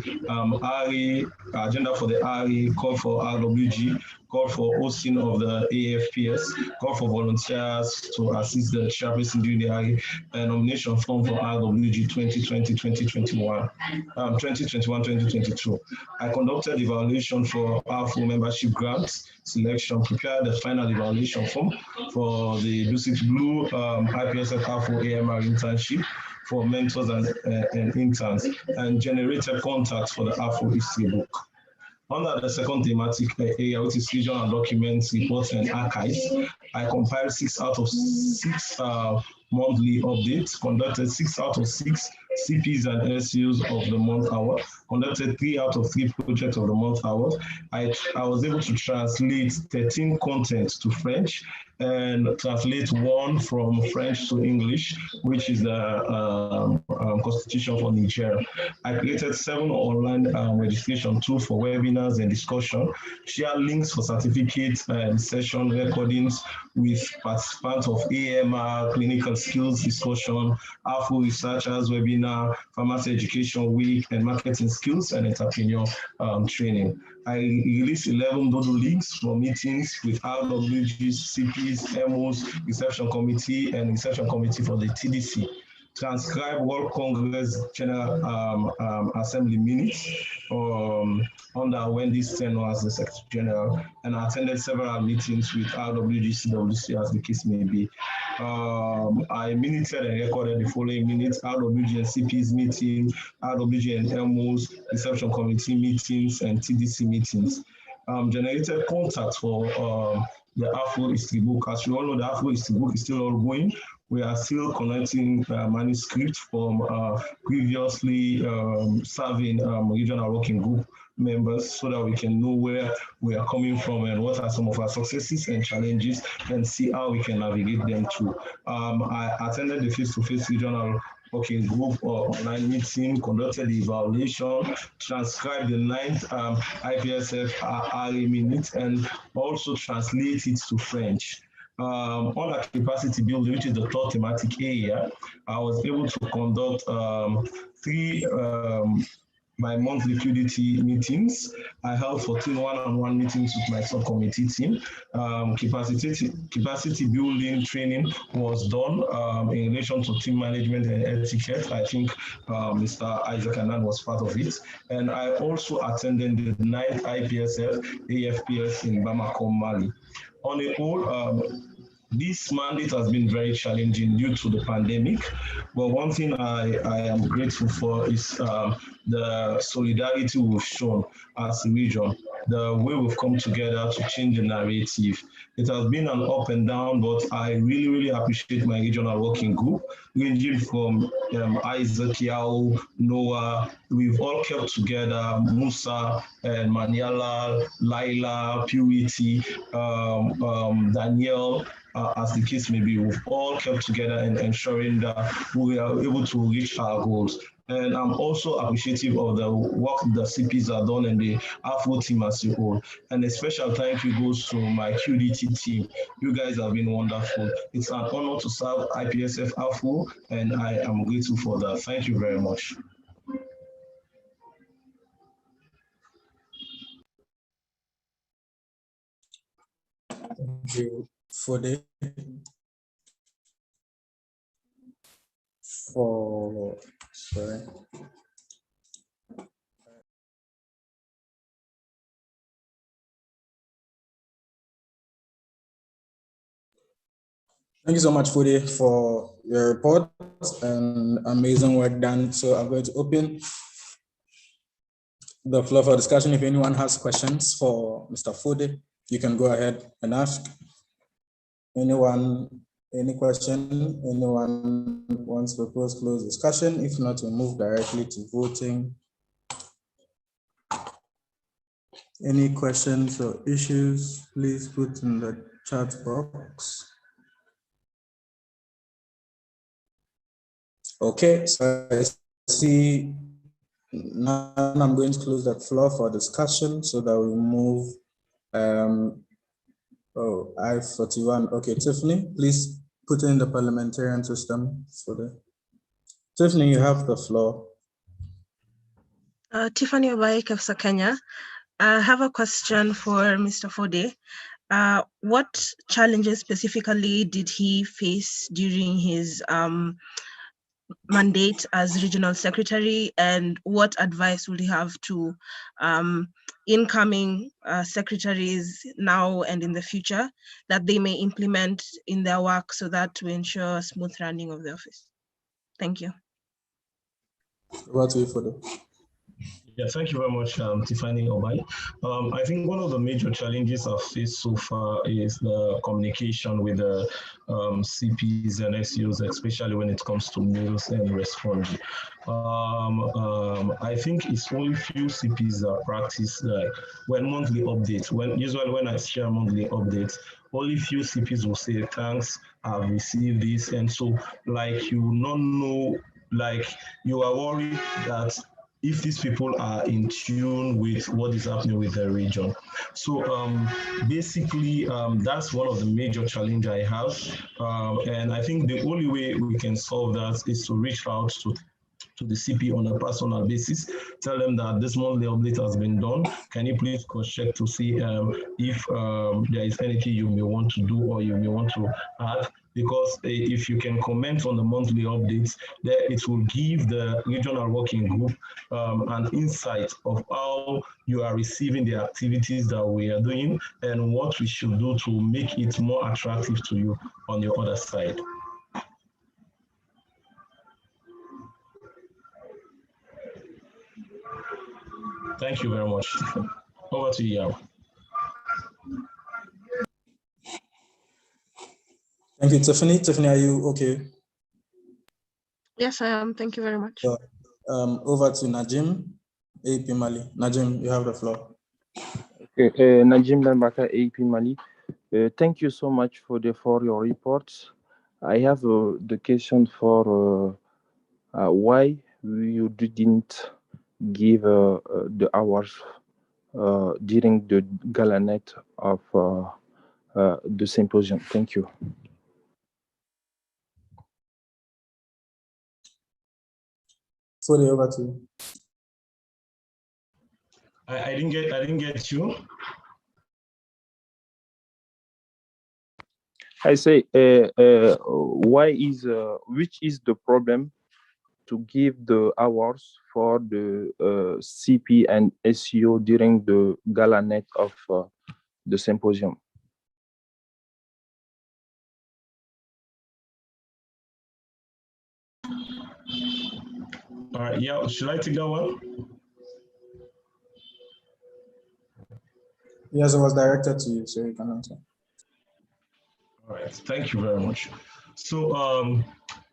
RE, agenda for the RE, call for RWG, call for hosting of the AFPS, call for volunteers to assist the chairperson during the RE, and nomination form for RWG 2021-2022. I conducted evaluation for AfRO membership grants selection, prepared the final evaluation form for the Blue IPSF AfRO AMR internship for mentors and interns, and generated contacts for the AfRO history book. Under the second thematic area, which is regional documents, reports, and archives, I compiled 6 out of 6 monthly updates, conducted 6 out of 6 CPs and SUs of the month hour, conducted 3 out of 3 projects of the month hours. I was able to translate 13 contents to French and translate one from French to English, which is the constitution for Nigeria. I created 7 online registration tools for webinars and discussion, share links for certificates and session recordings with participants of AMR, clinical skills discussion, AfRO researchers webinar, pharmacy education week, and marketing skills and entrepreneur training. I released 11 doodle links for meetings with RWGs, CPs, MOs, reception committee, and reception committee for the TDC. Transcribe World Congress General Assembly minutes under Wendy's tenure as the Secretary General, and I attended several meetings with RWG, CWC, as the case may be. I minuted and recorded the following minutes: RWG and CP's meeting, RWG and MO's reception committee meetings, and TDC meetings. Generated contacts for the AfRO history book. As you all know, the AfRO history book is still ongoing. We are still collecting manuscripts from previously serving regional working group members so that we can know where we are coming from and what are some of our successes and challenges and see how we can navigate them too. I attended the face-to-face regional working group online meeting, conducted the evaluation, transcribed the 9th IPSF AfRO minutes, and also translate it to French. On our capacity building, which is the 3rd thematic area, I was able to conduct 3 bi-monthly liquidity meetings. I held 14 one-on-one meetings with my subcommittee team. Capacity building training was done in relation to team management and etiquette. I think Mr. Isaac Anan was part of it. And I also attended the 9th IPSF AFPS in Bamako, Mali. On the whole, this mandate has been very challenging due to the pandemic, but one thing I am grateful for is the solidarity we've shown as a region, the way we've come together to change the narrative. It has been an up and down, but I really, really appreciate my regional working group, ranging from Isaac, Yao, Noah. We've all kept together, Musa and Maniala, Laila, Purity, Danielle, as the case may be. We've all kept together and ensuring that we are able to reach our goals. And I'm also appreciative of the work the CPs are done and the AfRO team as a whole. And a special thank you goes to my QDT team. You guys have been wonderful. It's an honor to serve IPSF AfRO, and I am grateful for that. Thank you very much. Thank you for sorry. Thank you so much, Fode, for your report and amazing work done. So I'm going to open the floor for discussion. If anyone has questions for Mr. Fode, you can go ahead and ask. Anyone, any question? Anyone wants to close discussion? If not, we'll move directly to voting. Any questions or issues, please put in the chat box. Okay, so I see now I'm going to close the floor for discussion so that we move. I-41. Okay, Tiffany, please put in the parliamentarian system for the. Tiffany, you have the floor. Tiffany Obaik of Kenya. I have a question for Mr. Fode. What challenges specifically did he face during his mandate as regional secretary, and what advice would he have to incoming secretaries now and in the future that they may implement in their work so that to ensure smooth running of the office? Thank you. What way for the? Yeah, thank you very much, Tiffany Obai. I think one of the major challenges I've faced so far is the communication with the CPs and SEOs, especially when it comes to mails and responding. I think it's only few CPs that practice when monthly updates. Usually when I share monthly updates, only few CPs will say thanks, I've received this, and so like you will not know, like you are worried that if these people are in tune with what is happening with the region. So basically, that's one of the major challenges I have. And I think the only way we can solve that is to reach out to the CP on a personal basis, tell them that this monthly update has been done. Can you please cross-check to see if there is anything you may want to do or you may want to add? Because if you can comment on the monthly updates, then it will give the regional working group an insight of how you are receiving the activities that we are doing and what we should do to make it more attractive to you on your other side. Thank you very much. Over to you, Yao. Thank you, Tiffany. Tiffany, are you okay? Yes, I am. Thank you very much. Over to Najim, AP Mali. Najim, you have the floor. Okay, Najim Lambaka, AP Mali. Thank you so much for your reports. I have the question for why you didn't give the hours during the gala night of the symposium. Thank you. Fully over to you. I didn't get you. I say, which is the problem to give the hours for the CP and SEO during the gala night of the symposium? All right, yeah, should I take that one? Yes, it was directed to you, so you can answer. All right, thank you very much. So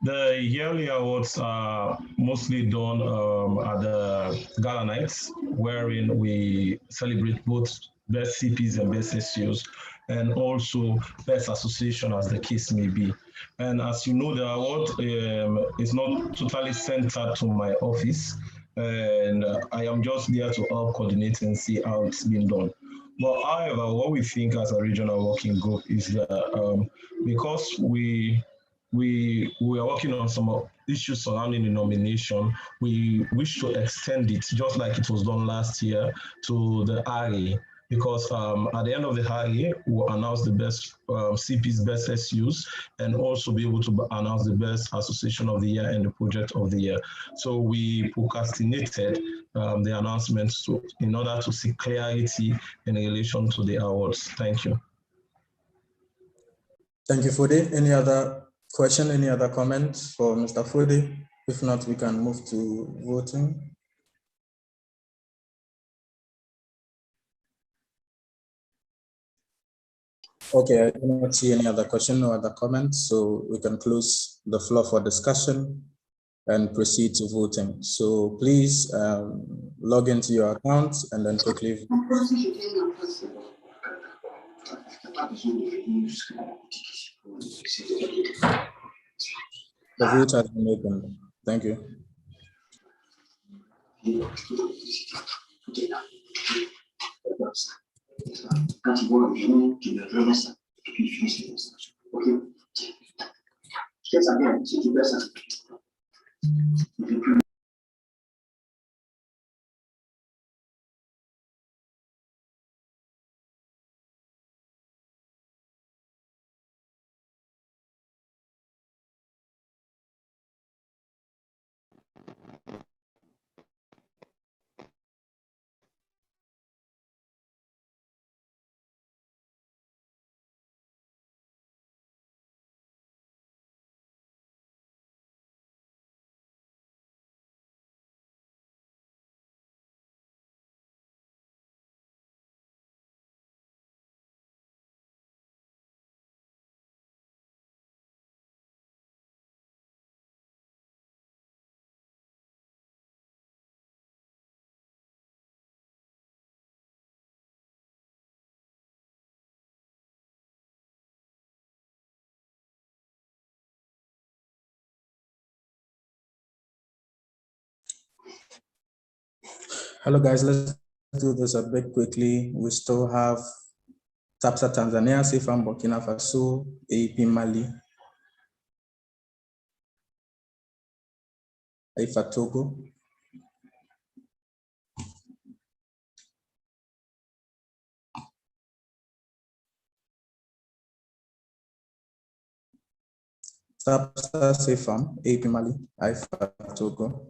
the yearly awards are mostly done at the gala nights, wherein we celebrate both best CPs and best SEOs, and also best association as the case may be. And as you know, the award is not totally centered to my office, and I am just there to help coordinate and see how it's been done. But however, what we think as a regional working group is that because we are working on some issues surrounding the nomination, we wish to extend it, just like it was done last year, to the RA. Because at the end of the RA, we'll announce the best CP's best SUs and also be able to announce the best association of the year and the project of the year. So we procrastinated the announcements in order to see clarity in relation to the awards. Thank you. Thank you, Fode. Any other question, any other comments for Mr. Fode? If not, we can move to voting. Okay, I do not see any other question or other comments, so we can close the floor for discussion and proceed to voting. So please log into your account and then quickly the vote has been opened. Thank you. Hello guys, let's do this a bit quickly. We still have TAPSA Tanzania, CFAM Burkina Faso, AEP Mali, IFA Togo, TAPSA, CFAM, AEP Mali, IFA Togo,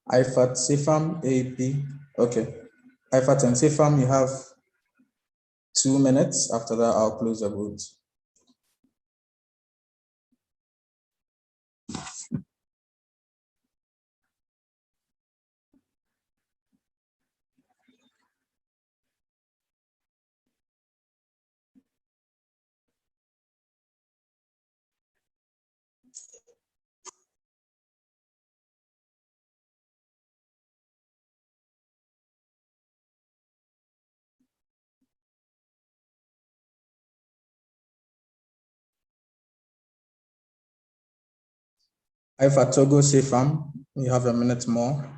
IFAT, CFAM, AEP. Okay. IFAT and CFAM, you have 2 minutes. After that, I'll close the vote. IFAT Togo, CFAM, you have a minute more.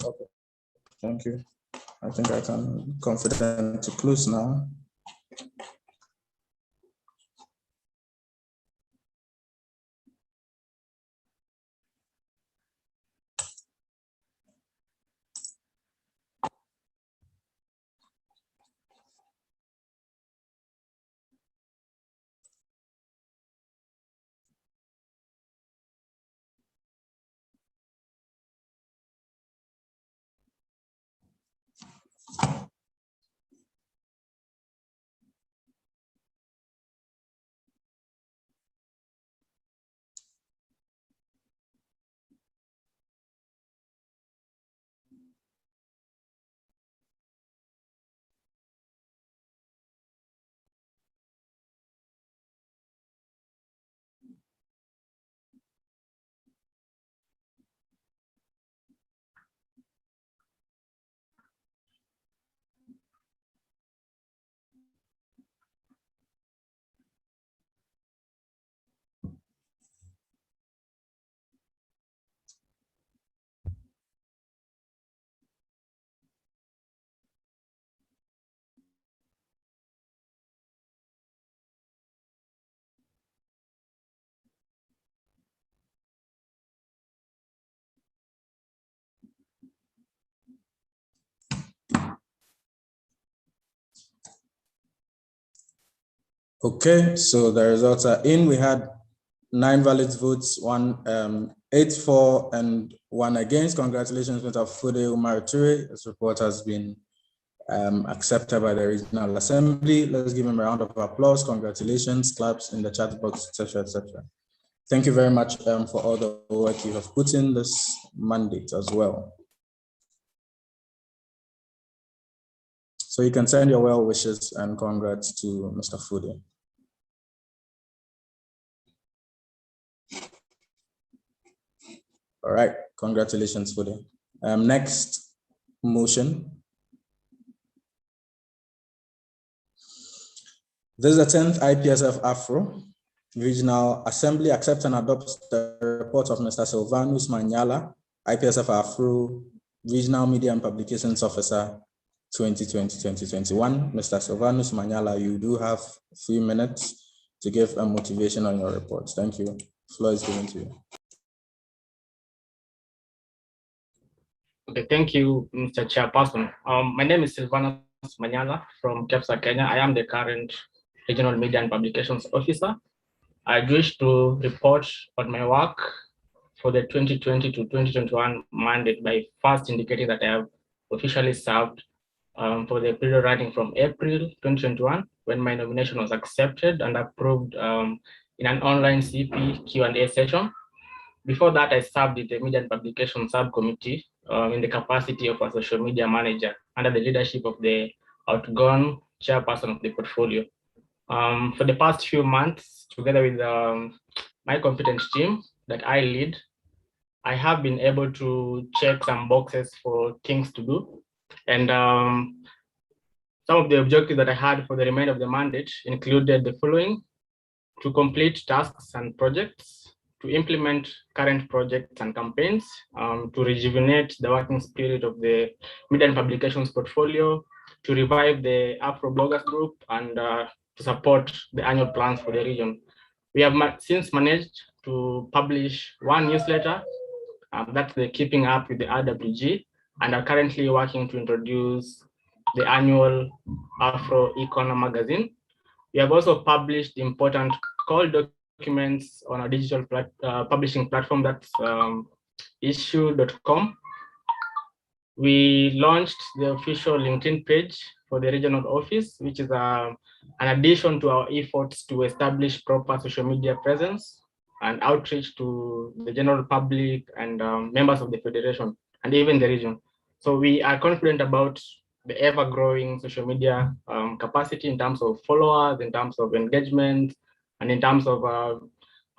Okay, thank you. I think I can confident to close now. Okay, so the results are in. We had 9 valid votes, 8 for and 1 against. Congratulations, Mr. Fude Umar Ture. This report has been accepted by the Regional Assembly. Let's give him a round of applause. Congratulations, claps in the chat box, etc., etc. Thank you very much for all the work you have put in this mandate as well. So you can send your well wishes and congrats to Mr. Fude. All right, congratulations, Fude. Next motion. This is the 10th IPSF AfRO Regional Assembly. Accepts and adopts the report of Mr. Silvanus Manyala, IPSF AfRO Regional Media and Publications Officer 2020-2021. Mr. Silvanus Manyala, you do have a few minutes to give a motivation on your report. Thank you. The floor is given to you. Okay, thank you, Mr. Chairperson. My name is Silvanus Manyala from IPSF, Kenya. I am the current Regional Media and Publications Officer. I wish to report on my work for the 2020 to 2021 mandate by first indicating that I have officially served for the period running from April 2021, when my nomination was accepted and approved in an online CP Q&A session. Before that, I served in the Media and Publication Subcommittee in the capacity of a social media manager under the leadership of the outgone chairperson of the portfolio. For the past few months, together with my competent team that I lead, I have been able to check some boxes for things to do. And some of the objectives that I had for the remainder of the mandate included the following: to complete tasks and projects, to implement current projects and campaigns, to rejuvenate the working spirit of the Media and Publications portfolio, to revive the AfRO bloggers group, and to support the annual plans for the region. We have since managed to publish one newsletter, that's the Keeping Up with the RWG, and are currently working to introduce the annual AfRO Econo magazine. We have also published important call documents on a digital publishing platform, that's issue.com. We launched the official LinkedIn page for the regional office, which is an addition to our efforts to establish proper social media presence and outreach to the general public and members of the federation and even the region. So we are confident about the ever-growing social media capacity in terms of followers, in terms of engagement, and in terms of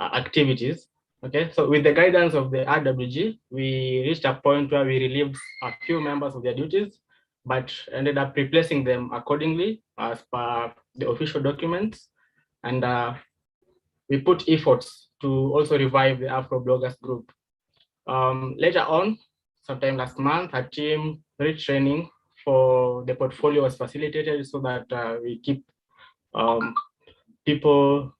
activities. Okay, so with the guidance of the RWG, we reached a point where we relieved a few members of their duties, but ended up replacing them accordingly as per the official documents. And we put efforts to also revive the AfRO bloggers group. Later on, sometime last month, a team retraining for the portfolio was facilitated so that we keep people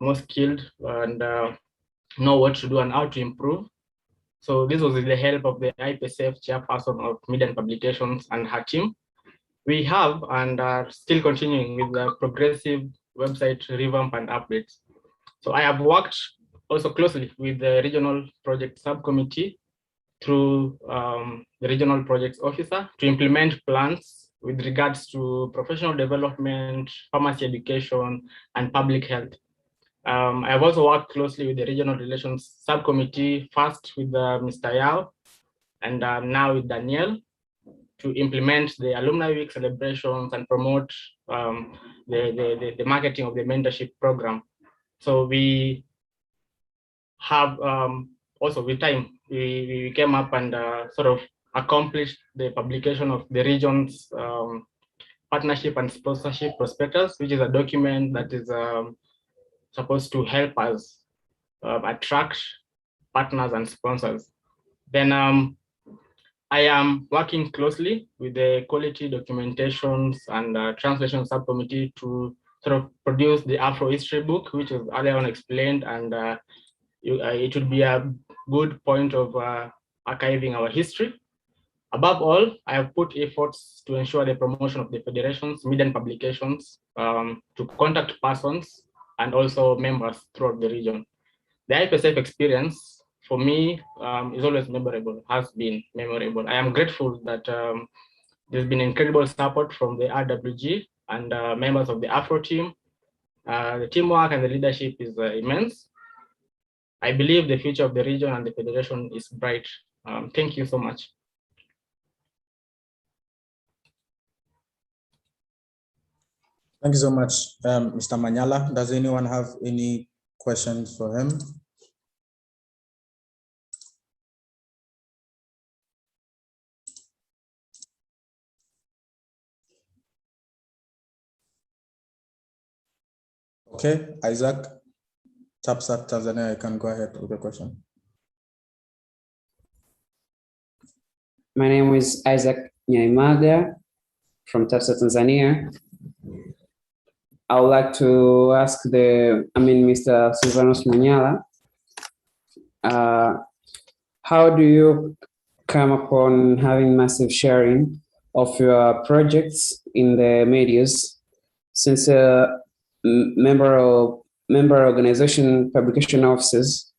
more skilled and know what to do and how to improve. So this was with the help of the IPSF chairperson of Media and Publications and her team. We have and are still continuing with the progressive website revamp and updates. So I have worked also closely with the regional project subcommittee through the regional projects officer to implement plans with regards to professional development, pharmacy education, and public health. I've also worked closely with the regional relations subcommittee, first with Mr. Yao, and now with Daniel, to implement the alumni week celebrations and promote the marketing of the mentorship program. So we have also with time, we came up and sort of accomplished the publication of the region's partnership and sponsorship prospectus, which is a document that is supposed to help us attract partners and sponsors. Then I am working closely with the quality documentations and translation subcommittee to sort of produce the AfRO history book, which was earlier on explained, and it would be a good point of archiving our history. Above all, I have put efforts to ensure the promotion of the federation's media and publications to contact persons and also members throughout the region. The IPSF experience for me is always memorable, has been memorable. I am grateful that there's been incredible support from the RWG and members of the AfRO team. The teamwork and the leadership is immense. I believe the future of the region and the federation is bright. Thank you so much. Thank you so much, Mr. Manyala. Does anyone have any questions for him? Okay, Isaac, Tapsat, Tanzania, I can go ahead with the question. My name is Isaac Nyaimaga from Tapsat, Tanzania. I would like to ask Mr. Silvanus Manyala, how do you come upon having massive sharing of your projects in the medias, since member organization publication offices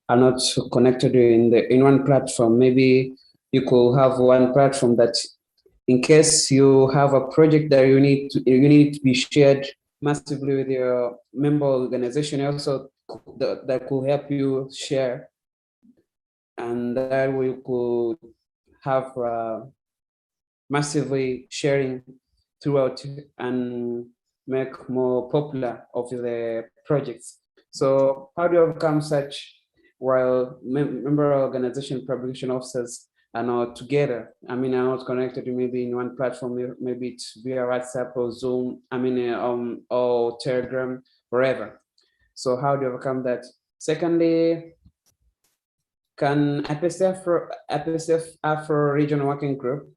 are not connected in one platform, maybe you could have one platform that, in case you have a project that you need to be shared massively with your member organization, also that could help you share, and that we could have massively sharing throughout and make more popular of the projects. So how do you overcome such while member organization publication officers are not together? I mean, are not connected maybe in one platform, maybe it's via WhatsApp or Zoom, I mean, or Telegram, wherever. So how do you overcome that? Secondly, can IPSF AfRO Regional Working Group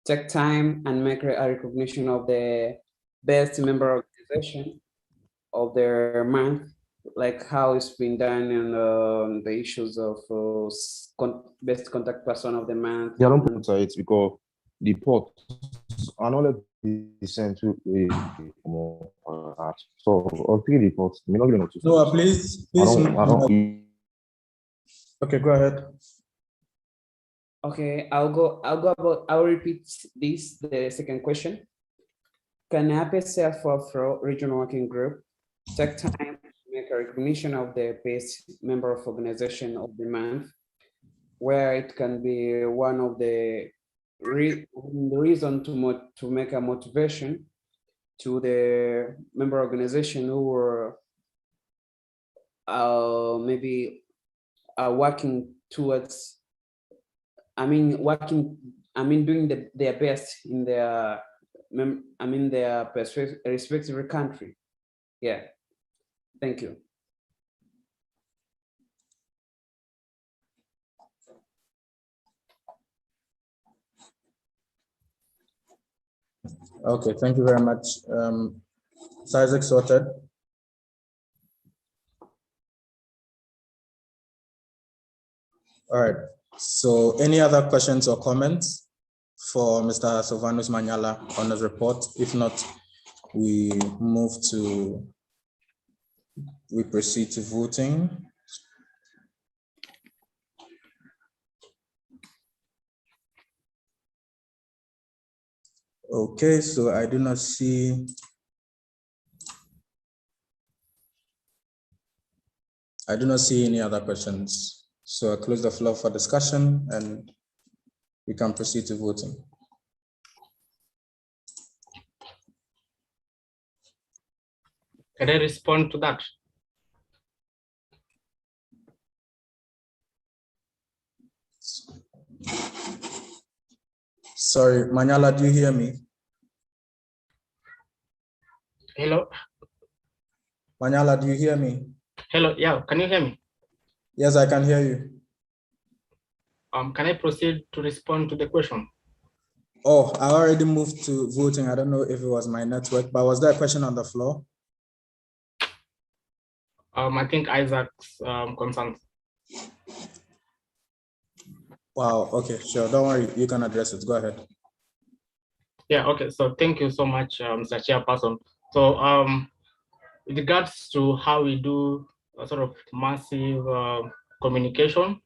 take time and make a recognition of the best member organization of their month, like how it's been done in the issues of best contact person of the month? Yeah, don't put it because the port are not sent to so I'll pick the port. No, please. Okay, go ahead. Okay, I'll repeat this, the second question. Can IPSF AfRO Regional Working Group take time to make a recognition of the best member of organization of the month, where it can be one of the reason to make a motivation to the member organization who were maybe working towards, doing their best in their, their respective country. Yeah, thank you. Okay, thank you very much. Isaac sorted. All right. So any other questions or comments for Mr. Sylvanus Manyala on his report? If not, we proceed to voting. Okay, so I do not see any other questions. So I close the floor for discussion and we can proceed to voting. Can I respond to that? Sorry, Manyala, do you hear me? Hello? Manyala, do you hear me? Hello, yeah, can you hear me? Yes, I can hear you. Can I proceed to respond to the question? Oh, I already moved to voting. I don't know if it was my network, but was there a question on the floor? I think Isaac's concerns. Wow, okay, sure. Don't worry, you can address it. Go ahead. Yeah, okay, so thank you so much, Mr. Chairperson. So with regards to how we do a sort of massive communication,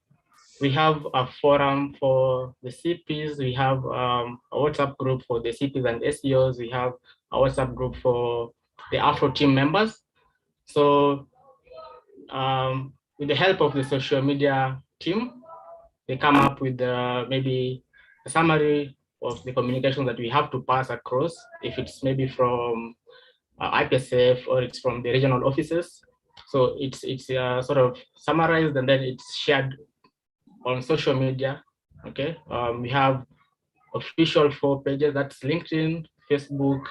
we have a forum for the CPs, we have a WhatsApp group for the CPs and SEOs, we have a WhatsApp group for the AfRO team members. So with the help of the social media team, they come up with maybe a summary of the communication that we have to pass across, if it's maybe from IPSF or it's from the regional offices. So it's sort of summarized and then it's shared on social media. Okay, we have official 4 pages, that's LinkedIn, Facebook,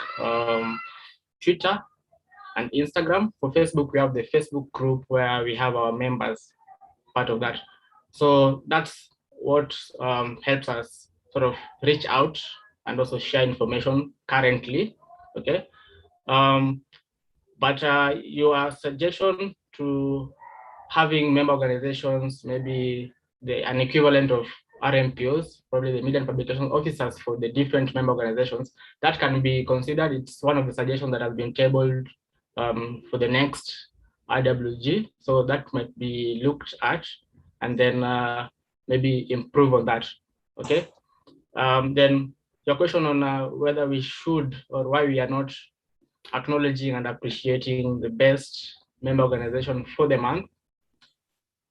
Twitter, and Instagram. For Facebook, we have the Facebook group where we have our members part of that. So that's what helps us sort of reach out and also share information currently. Okay, but your suggestion to having member organizations, maybe an equivalent of RMPOs, probably the median publication officers for the different member organizations. That can be considered. It's one of the suggestions that has been tabled for the next IWG. So that might be looked at and then maybe improve on that. Okay. Then your question on whether we should or why we are not acknowledging and appreciating the best member organization for the month.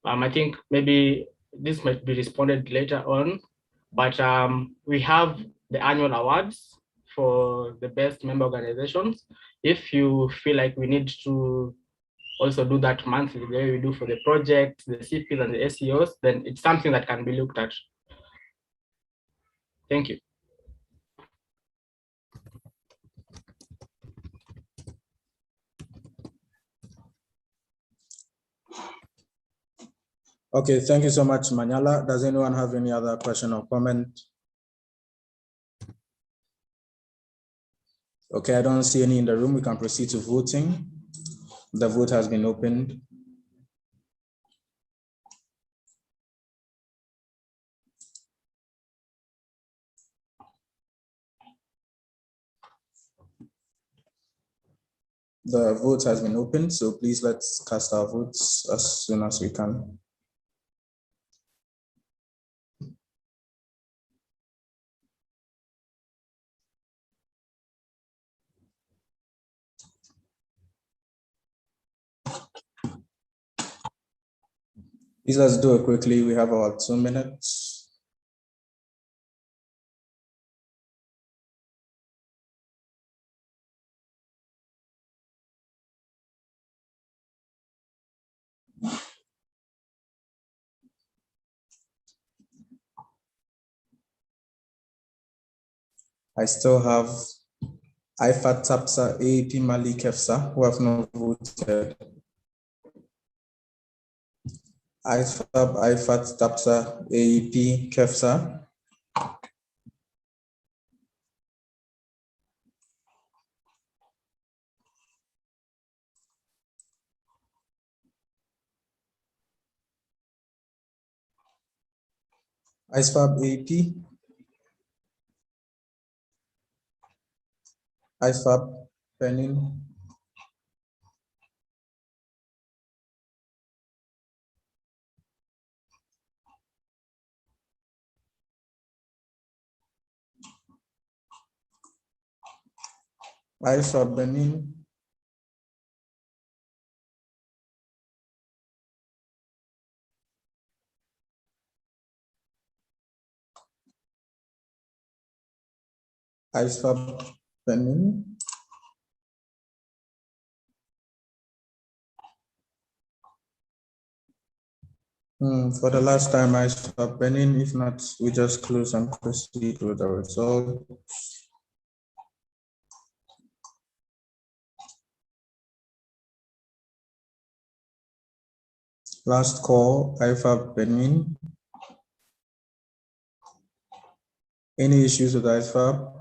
I think maybe this might be responded later on, but we have the annual awards for the best member organizations. If you feel like we need to also do that monthly, the way we do for the project, the CPs and the SEOs, then it's something that can be looked at. Thank you. Okay, thank you so much, Manyala. Does anyone have any other question or comment? Okay, I don't see any in the room. We can proceed to voting. The vote has been opened. The vote has been opened, so please let's cast our votes as soon as we can. Please let's do it quickly. We have about 2 minutes. I still have IFAT TAPSA AAP Mali Kefsa who have not voted. IFAT TAPSA AAP Kefsa. ISFAB AAP. ISFAB Benin. ISFAB Benin. ISFAB Benin. For the last time, ISFAB Benin. If not, we just close and proceed with the result. Last call, IFAB Benin. Any issues with IFAB?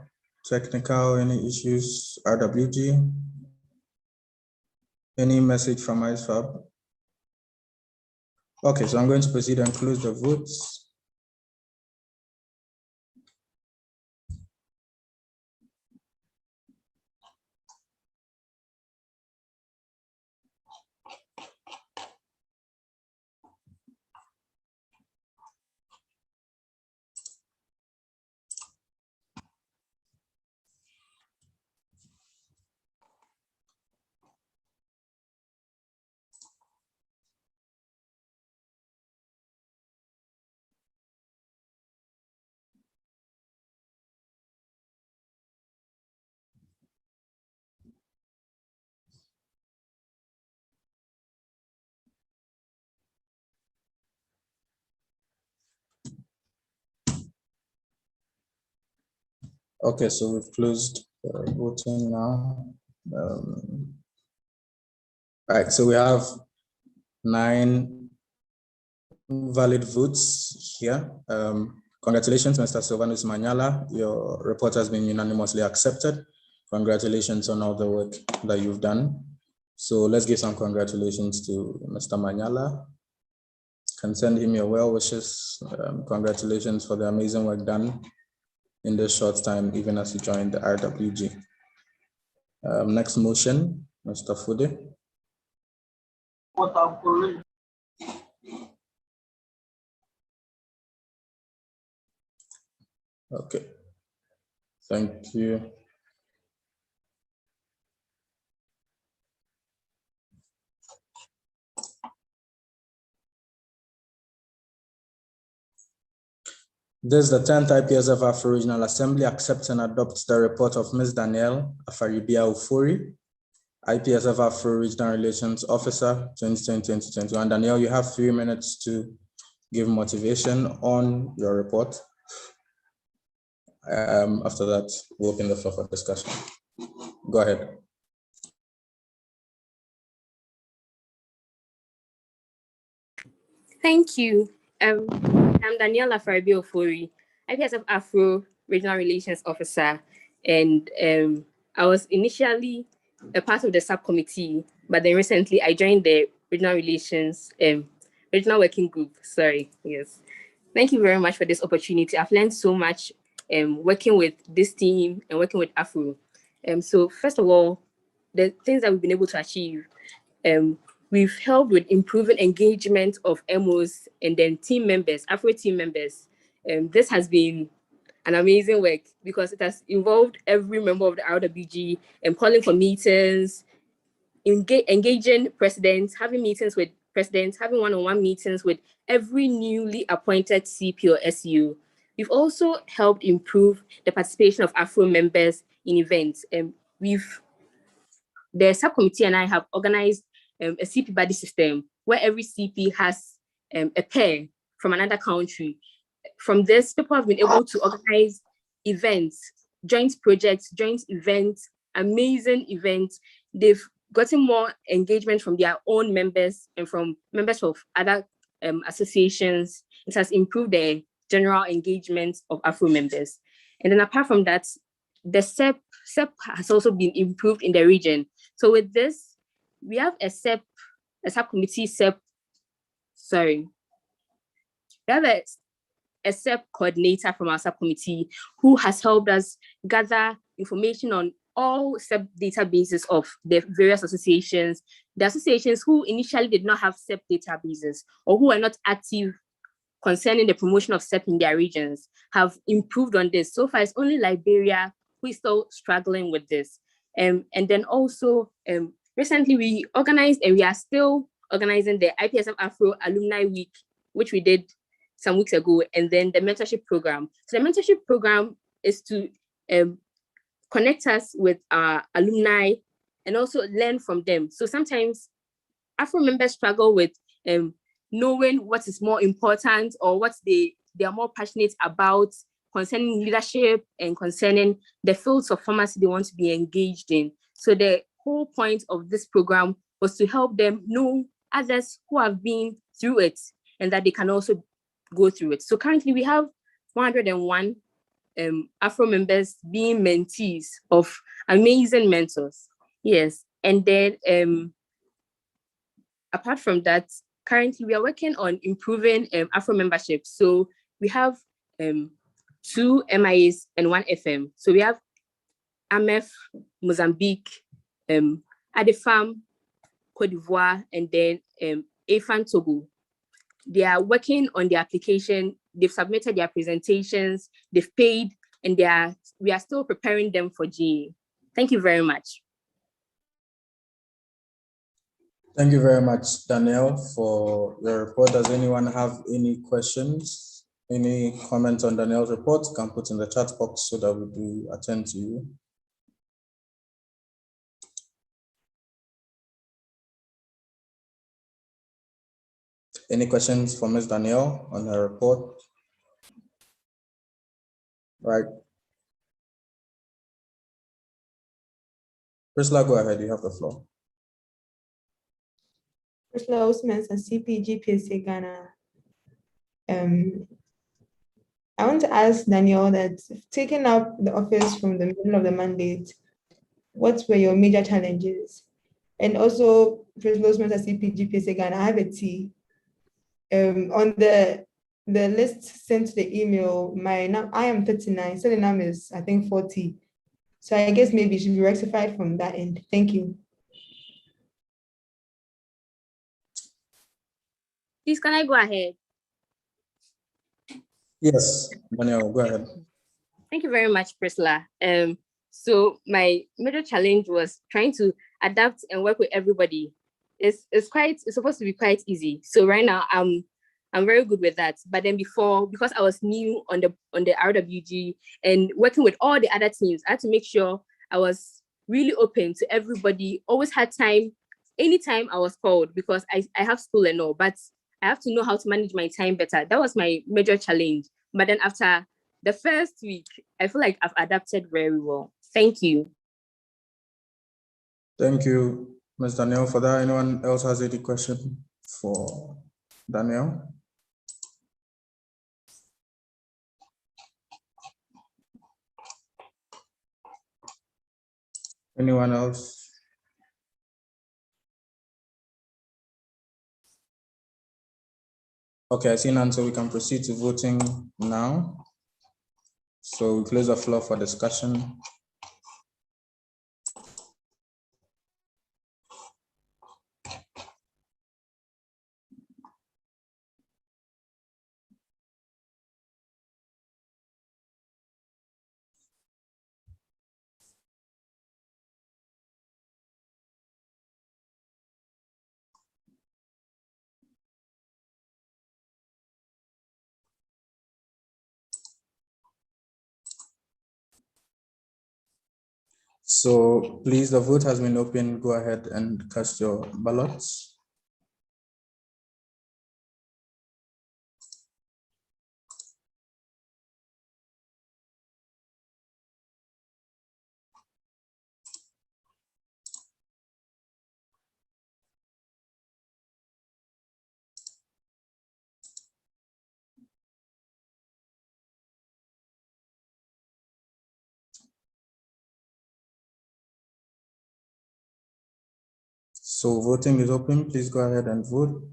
Technical, any issues? RWG? Any message from IFAB? Okay, so I'm going to proceed and close the votes. Okay, so we've closed voting now. All right, so we have 9 valid votes here. Congratulations, Mr. Silvanus Manyala. Your report has been unanimously accepted. Congratulations on all the work that you've done. So let's give some congratulations to Mr. Manyala. can send him your well wishes. Congratulations for the amazing work done in this short time, even as he joined the RWG. Next motion, Mr. Fude. Okay, thank you. This is the 10th IPSF AfRO Regional Assembly accepts and adopts the report of Ms. Danielle Afaribia-Ofori, IPSF AfRO Regional Relations Officer, 2020-2021. Danielle, you have 3 minutes to give motivation on your report. After that, we'll open the floor for discussion. Go ahead. Thank you. I'm Danielle Afaribia-Ofori, IPSF AfRO Regional Relations Officer, and I was initially a part of the subcommittee, but then recently I joined the Regional Relations Regional Working Group. Sorry, yes. Thank you very much for this opportunity. I've learned so much working with this team and working with AfRO. So first of all, the things that we've been able to achieve, we've helped with improving engagement of MOs and then team members, AfRO team members. This has been an amazing work because it has involved every member of the RWG and calling for meetings, engaging presidents, having meetings with presidents, having one-on-one meetings with every newly appointed CP or SU. We've also helped improve the participation of AfRO members in events. The subcommittee and I have organized a CP buddy system where every CP has a pair from another country. From this, people have been able to organize events, joint projects, joint events, amazing events. They've gotten more engagement from their own members and from members of other associations. It has improved the general engagement of AfRO members. And then apart from that, the SEP has also been improved in the region. So with this, we have a subcommittee SEP, sorry. We have a SEP coordinator from our subcommittee who has helped us gather information on all SEP databases of the various associations. The associations who initially did not have SEP databases or who are not active concerning the promotion of SEP in their regions have improved on this. So far, it's only Liberia who is still struggling with this. And then also, recently we organized and we are still organizing the IPSF AfRO Alumni Week, which we did some weeks ago, and then the mentorship program. So the mentorship program is to connect us with our alumni and also learn from them. So sometimes AfRO members struggle with knowing what is more important or what they are more passionate about concerning leadership and concerning the fields of pharmacy they want to be engaged in. So the whole point of this program was to help them know others who have been through it and that they can also go through it. So currently we have 101 AfRO members being mentees of amazing mentors. Yes, and then apart from that, currently we are working on improving AfRO membership. So we have 2 MIAs and 1 FM. So we have AMEF, Mozambique, ADEFAM, Cote d'Ivoire, and then AFAN Togo. They are working on the application. They've submitted their presentations, they've paid, and we are still preparing them for GA. Thank you very much. Thank you very much, Danielle, for your report. Does anyone have any questions, any comments on Danielle's report? You can put in the chat box so that we do attend to you. Any questions for Ms. Danielle on her report? Right. Priscilla, go ahead, you have the floor. Priscilla Osman, CP GPSA Ghana. I want to ask Danielle that taking up the office from the middle of the mandate, what were your major challenges? And also, Priscilla Osman, CP GPSA Ghana, I have a T. On the list sent to the email, I am 39, Suriname is, I think, 40. So I guess maybe it should be rectified from that end. Thank you. Please, can I go ahead? Yes, Daniel, go ahead. Thank you very much, Priscilla. So my major challenge was trying to adapt and work with everybody. It's supposed to be quite easy. So right now I'm very good with that. But then before, because I was new on the RWG and working with all the other teams, I had to make sure I was really open to everybody. Always had time, anytime I was called, because I have school and all, but I have to know how to manage my time better. That was my major challenge. But then after the first week, I feel like I've adapted very well. Thank you. Thank you, Ms. Danielle, for that. Anyone else has any question for Danielle? Anyone else? Okay, I see none, so we can proceed to voting now. So we close the floor for discussion. So please, the vote has been open. Go ahead and cast your ballots. So voting is open. Please go ahead and vote.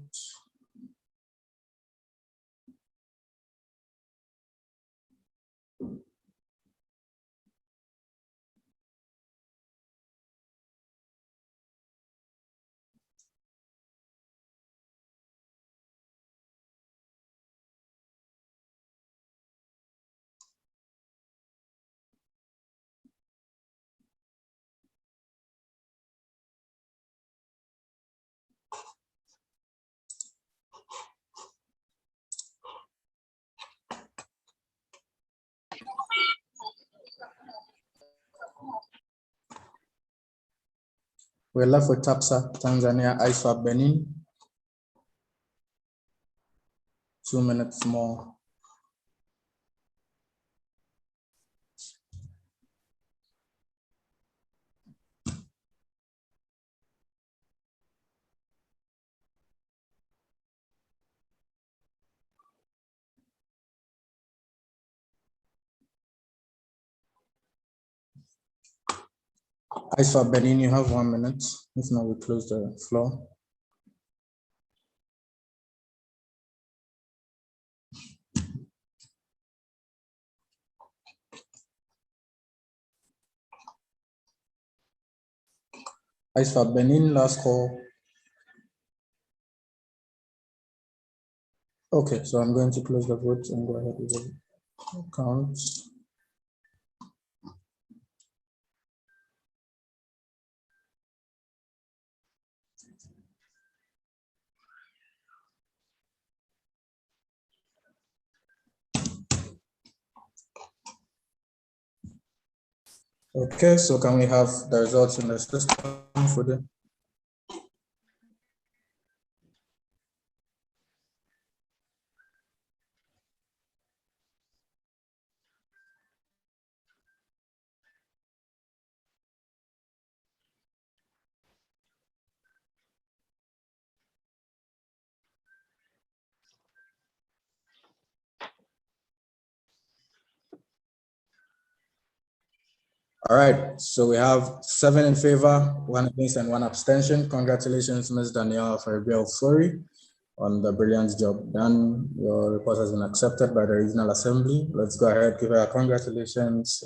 We're left with TAPSA, Tanzania, ISWAP, Benin. 2 minutes more. ISWAP, Benin, you have 1 minute. If not, we close the floor. ISWAP, Benin, last call. Okay, so I'm going to close the vote and go ahead with the count. Okay, so can we have the results in the system for the All right, so we have 7 in favor, 1 against, and 1 abstention. Congratulations, Ms. Danielle, for a real story. on the brilliant job done. Your report has been accepted by the Regional Assembly. Let's go ahead, give her congratulations.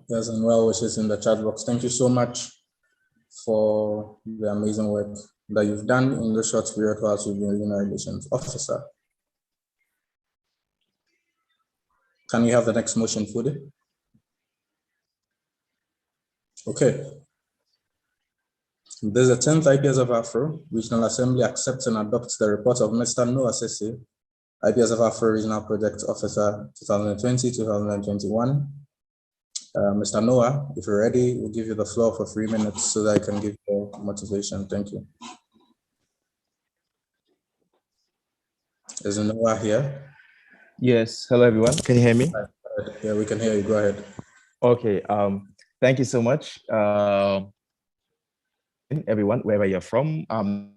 Yes, and well wishes in the chat box. Thank you so much for the amazing work that you've done in the short period whilst you've been Regional Relations Officer. Can we have the next motion, Fude? Okay. There's a 10th IPSF AfRO Regional Assembly accepts and adopts the report of Mr. Noah Sese, IPSF AfRO Regional Project Officer 2020-2021. Mr. Noah, if you're ready, we'll give you the floor for 3 minutes so that I can give you motivation. Thank you. Is Noah here? Yes. Hello, everyone. Can you hear me? Yeah, we can hear you. Go ahead. Okay. Thank you so much, everyone, wherever you're from. I'm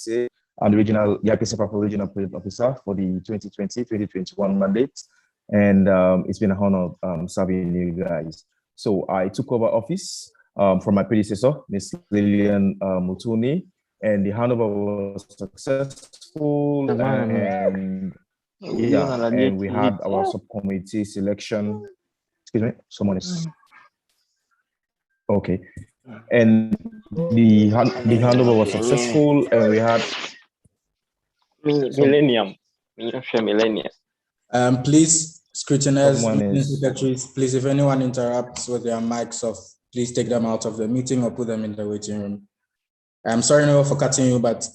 the IPSF AfRO Regional Project Officer for the 2020-2021 mandate. And it's been an honor serving you guys. So I took over office from my predecessor, Ms. Lillian Mutuni, and the handover was successful. And we had our subcommittee selection. Excuse me, someone is okay. And the handover was successful, and we had Millennium. Please, scrutineers, secretaries, please, if anyone interrupts with their mics off, please take them out of the meeting or put them in the waiting room. I'm sorry, Noah, for cutting you, but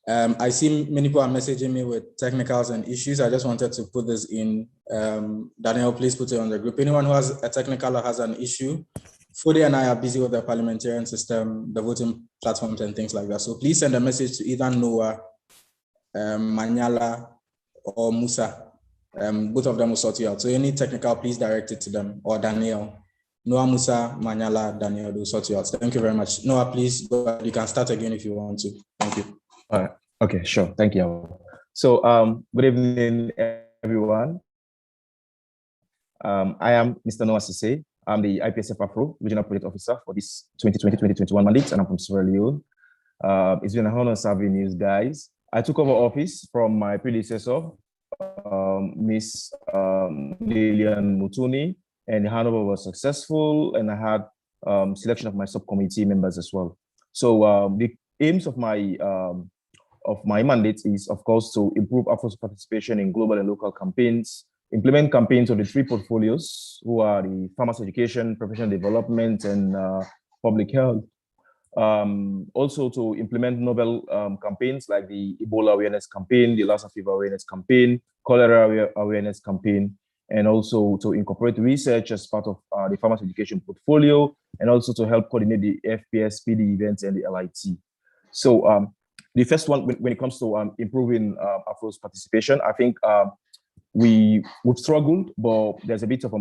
I see many people are messaging me with technicals and issues. I just wanted to put this in. Daniel, please put it on the group. Anyone who has a technical or has an issue, Fude and I are busy with the parliamentarian system, the voting platforms and things like that. So please send a message to either Noah, Manyala, or Musa. Both of them will sort you out. So any technical, please direct it to them, or Daniel. Noah, Musa, Manyala, Daniel, will sort you out. Thank you very much. Noah, please go ahead. You can start again if you want to. Thank you. All right. Okay, sure. Thank you. So good evening, everyone. I am Mr. Noah Sese. I'm the IPSF AfRO Regional Project Officer for this 2020-2021 mandate, and I'm from Sierra Leone. It's been an honor serving you guys. I took over office from my predecessor, Miss Lillian Mutuni, and the handover was successful, and I had selection of my subcommittee members as well. So the aims of my mandate is, of course, to improve AfRO's participation in global and local campaigns, implement campaigns of the 3 portfolios, who are the farmers education, professional development, and public health. Also to implement novel campaigns like the Ebola awareness campaign, the Lassa fever awareness campaign, cholera awareness campaign, and also to incorporate research as part of the farmers education portfolio, and also to help coordinate the FPS, PD events, and the LIT. So the first one, when it comes to improving AfRO's participation, I think we've struggled, but there's a bit of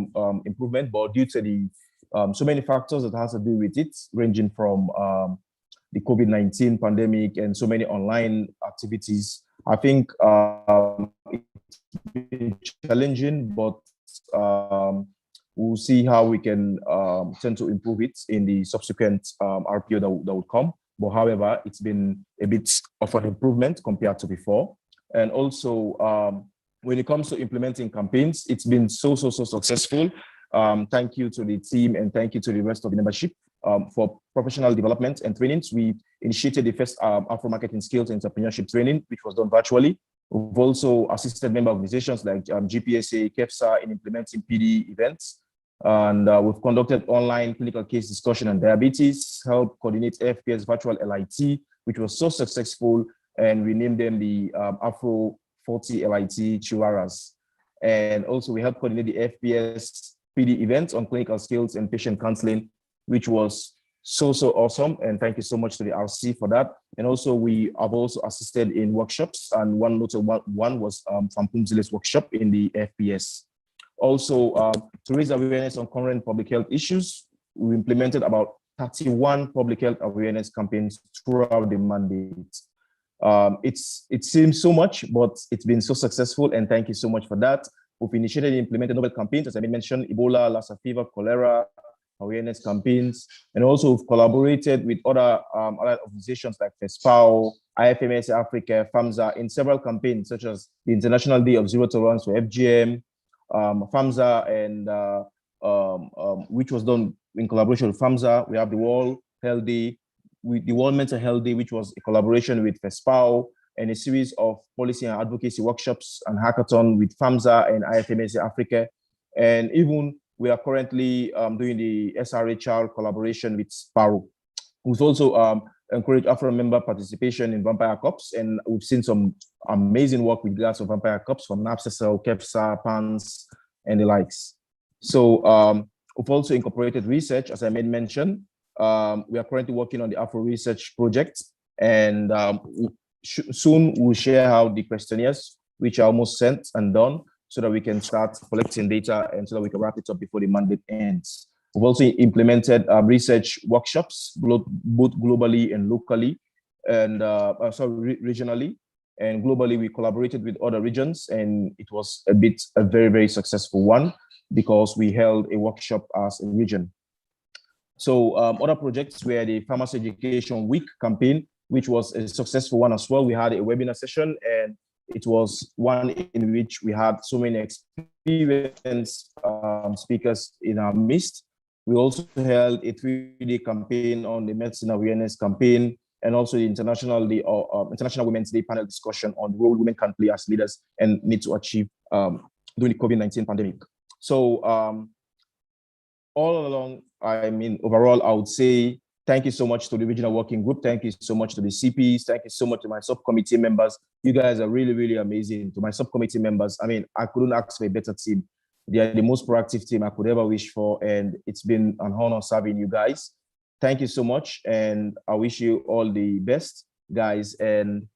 improvement, but due to the so many factors that has to do with it, ranging from the COVID-19 pandemic and so many online activities, I think it's been challenging, but we'll see how we can tend to improve it in the subsequent RPO that would come. But however, it's been a bit of an improvement compared to before. And also, when it comes to implementing campaigns, it's been so successful. Thank you to the team and thank you to the rest of the membership for professional development and trainings. We initiated the first AfRO marketing skills and entrepreneurship training, which was done virtually. We've also assisted member organizations like GPSA, KEFSA in implementing PD events. And we've conducted online clinical case discussion on diabetes, helped coordinate FPS virtual LIT, which was so successful. And we named them the AfRO 40 LIT Chihuahuas. And also we helped coordinate the FPS PD events on clinical skills and patient counseling, which was so awesome. And thank you so much to the RC for that. And also we have also assisted in workshops, and one was from Pumzile's workshop in the FPS. Also, to raise awareness on current public health issues, we implemented about 31 public health awareness campaigns throughout the mandate. It seems so much, but it's been so successful, and thank you so much for that. We've initiated and implemented novel campaigns, as I mentioned, Ebola, Lassa fever, cholera, awareness campaigns, and also we've collaborated with other organizations like FESPAO, IFMS Africa, FAMSA in several campaigns such as the International Day of Zero Tolerance for FGM, FAMSA, and which was done in collaboration with FAMSA. We have the World Health Day, the World Mental Health Day, which was a collaboration with FESPAO, and a series of policy and advocacy workshops and hackathon with FAMSA and IFMS Africa. And even we are currently doing the SRHR collaboration with SPARO. We've also encouraged Afro member participation in Vampire Cups, and we've seen some amazing work with regards to Vampire Cups from NAPSSL, KEPSA, PANS, and the likes. So we've also incorporated research, as I made mention. We are currently working on the Afro Research project, and soon we'll share how the questionnaires, which are almost sent and done, so that we can start collecting data and so that we can wrap it up before the mandate ends. We've also implemented research workshops, both globally and locally, and regionally. And globally, we collaborated with other regions, and it was a very, very successful one because we held a workshop as a region. So other projects were the Farmers Education Week campaign, which was a successful one as well. We had a webinar session, and it was one in which we had so many experienced speakers in our midst. We also held a 3-day campaign on the medicine awareness campaign, and also the International Women's Day panel discussion on the role women can play as leaders and need to achieve during the COVID-19 pandemic. So all along, I mean, overall, I would say thank you so much to the regional working group. Thank you so much to the CPs. Thank you so much to my subcommittee members. You guys are really, really amazing. To my subcommittee members, I mean, I couldn't ask for a better team. They are the most proactive team I could ever wish for, and it's been an honor serving you guys. Thank you so much, and I wish you all the best, guys. And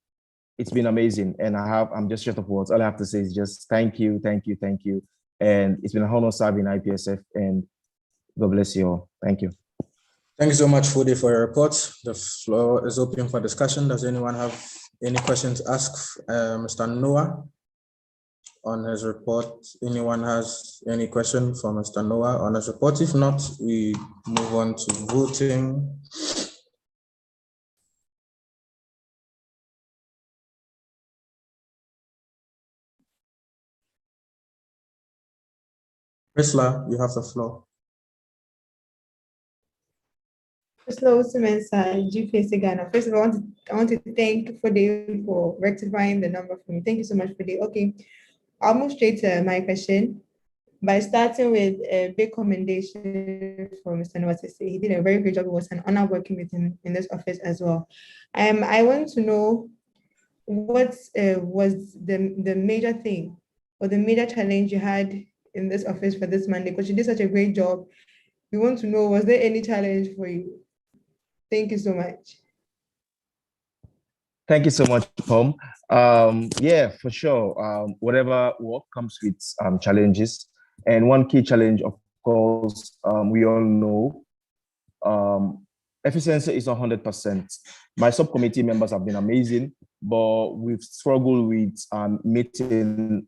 it's been amazing, and I'm just short of words. All I have to say is just thank you, thank you, thank you. And it's been an honor serving IPSF, and God bless you all. Thank you. Thank you so much, Fode, for your report. The floor is open for discussion. Does anyone have any questions to ask Mr. Noah on his report? Anyone has any question for Mr. Noah on his report? If not, we move on to voting. Prisla, you have the floor. Hello, GPSA Ghana. First of all, I want to thank Fode for rectifying the number for me. Thank you so much, Fode. Okay, I'll move straight to my question by starting with a big commendation for Mr. Noah. He did a very great job. It was an honor working with him in this office as well. I want to know what was the major thing or the major challenge you had in this office for this Monday, because you did such a great job. We want to know, was there any challenge for you? Thank you so much. Thank you so much, Tom. Yeah, for sure. Whatever work comes with challenges. And one key challenge, of course, we all know, efficiency is 100%. My subcommittee members have been amazing, but we've struggled with meeting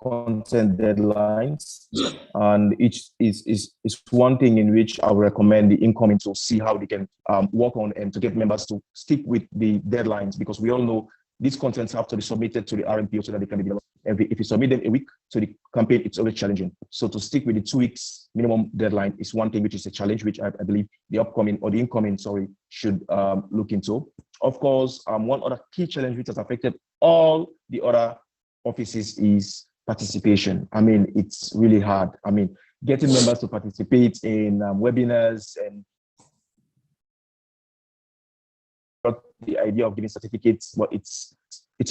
content deadlines, and each is one thing in which I would recommend the incoming to see how they can work on and to get members to stick with the deadlines, because we all know these contents have to be submitted to the RMPO so that they can be developed. If you submit them a week to the campaign, it's always challenging. So to stick with the 2 weeks minimum deadline is one thing which is a challenge, which I believe the upcoming or the incoming, should look into. Of course, one other key challenge which has affected all the other offices is participation. I mean, it's really hard. I mean, getting members to participate in webinars and the idea of giving certificates, but it's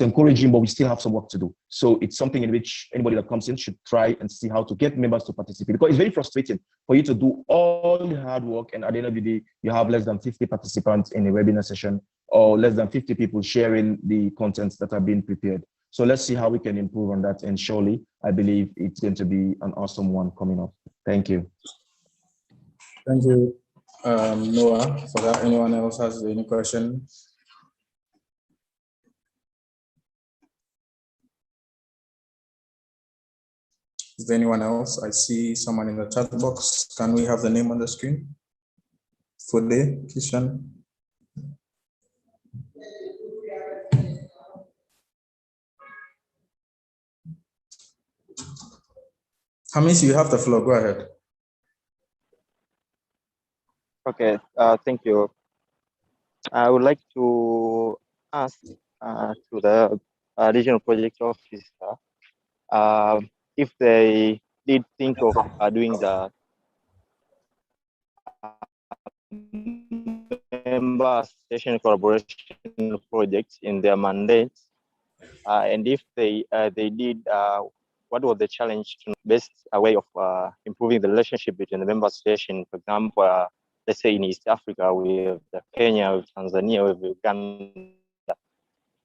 encouraging, but we still have some work to do. So it's something in which anybody that comes in should try and see how to get members to participate, because it's very frustrating for you to do all the hard work and at the end of the day, you have less than 50 participants in a webinar session or less than 50 people sharing the contents that are being prepared. So let's see how we can improve on that. And surely, I believe it's going to be an awesome one coming up. Thank you. Thank you, Noah, for that. Anyone else has any question? Is there anyone else? I see someone in the chat box. Can we have the name on the screen? Fode, Kishan. Hamis, you have the floor. Go ahead. Okay, thank you. I would like to ask to the regional project officer if they did think of doing the member station collaboration projects in their mandate, and if they did, what was the challenge to best a way of improving the relationship between the member station? For example, let's say in East Africa, we have Kenya, with Tanzania, with Uganda.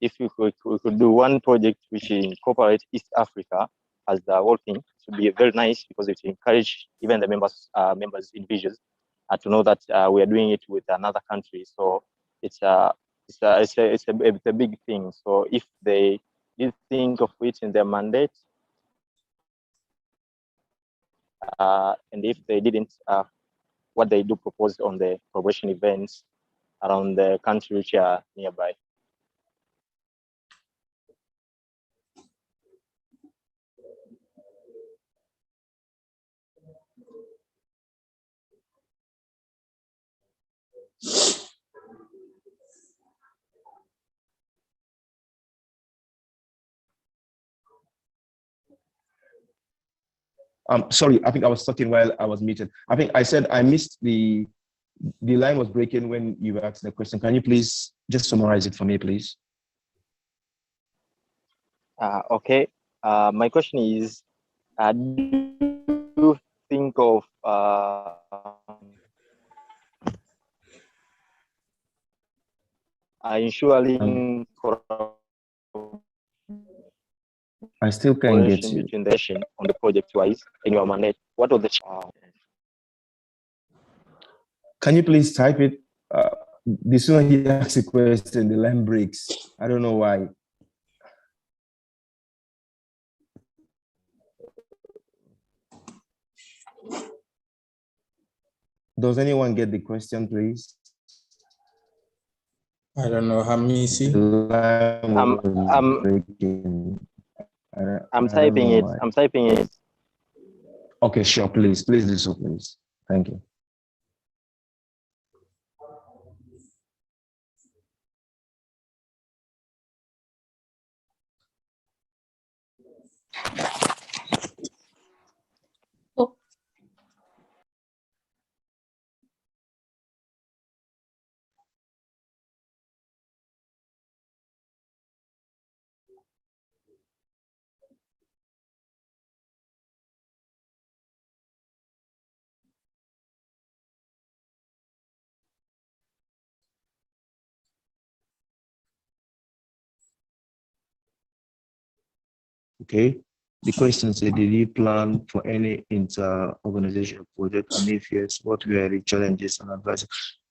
If we could do one project which incorporates East Africa as the whole thing, it would be very nice because it encourage even the members individuals to know that we are doing it with another country. So it's a big thing. So if they did think of it in their mandate, and if they didn't, what they do propose on the collaboration events around the country which are nearby. Sorry, I think I was talking while I was muted. I think I said I missed the line was breaking when you were asking the question. Can you please just summarize it for me, please? Okay. My question is, do you think of ensuring I still can't get you. between the nation on the project wise in your mandate? What was the Can you please type it? The sooner he asks a question, the line breaks. I don't know why. Does anyone get the question, please? I don't know, Hamisi. I'm typing it. I'm typing it. Okay, sure. Please do so, please. Thank you. Okay. The question said, did you plan for any inter-organizational project? And if yes, what were the challenges and advice?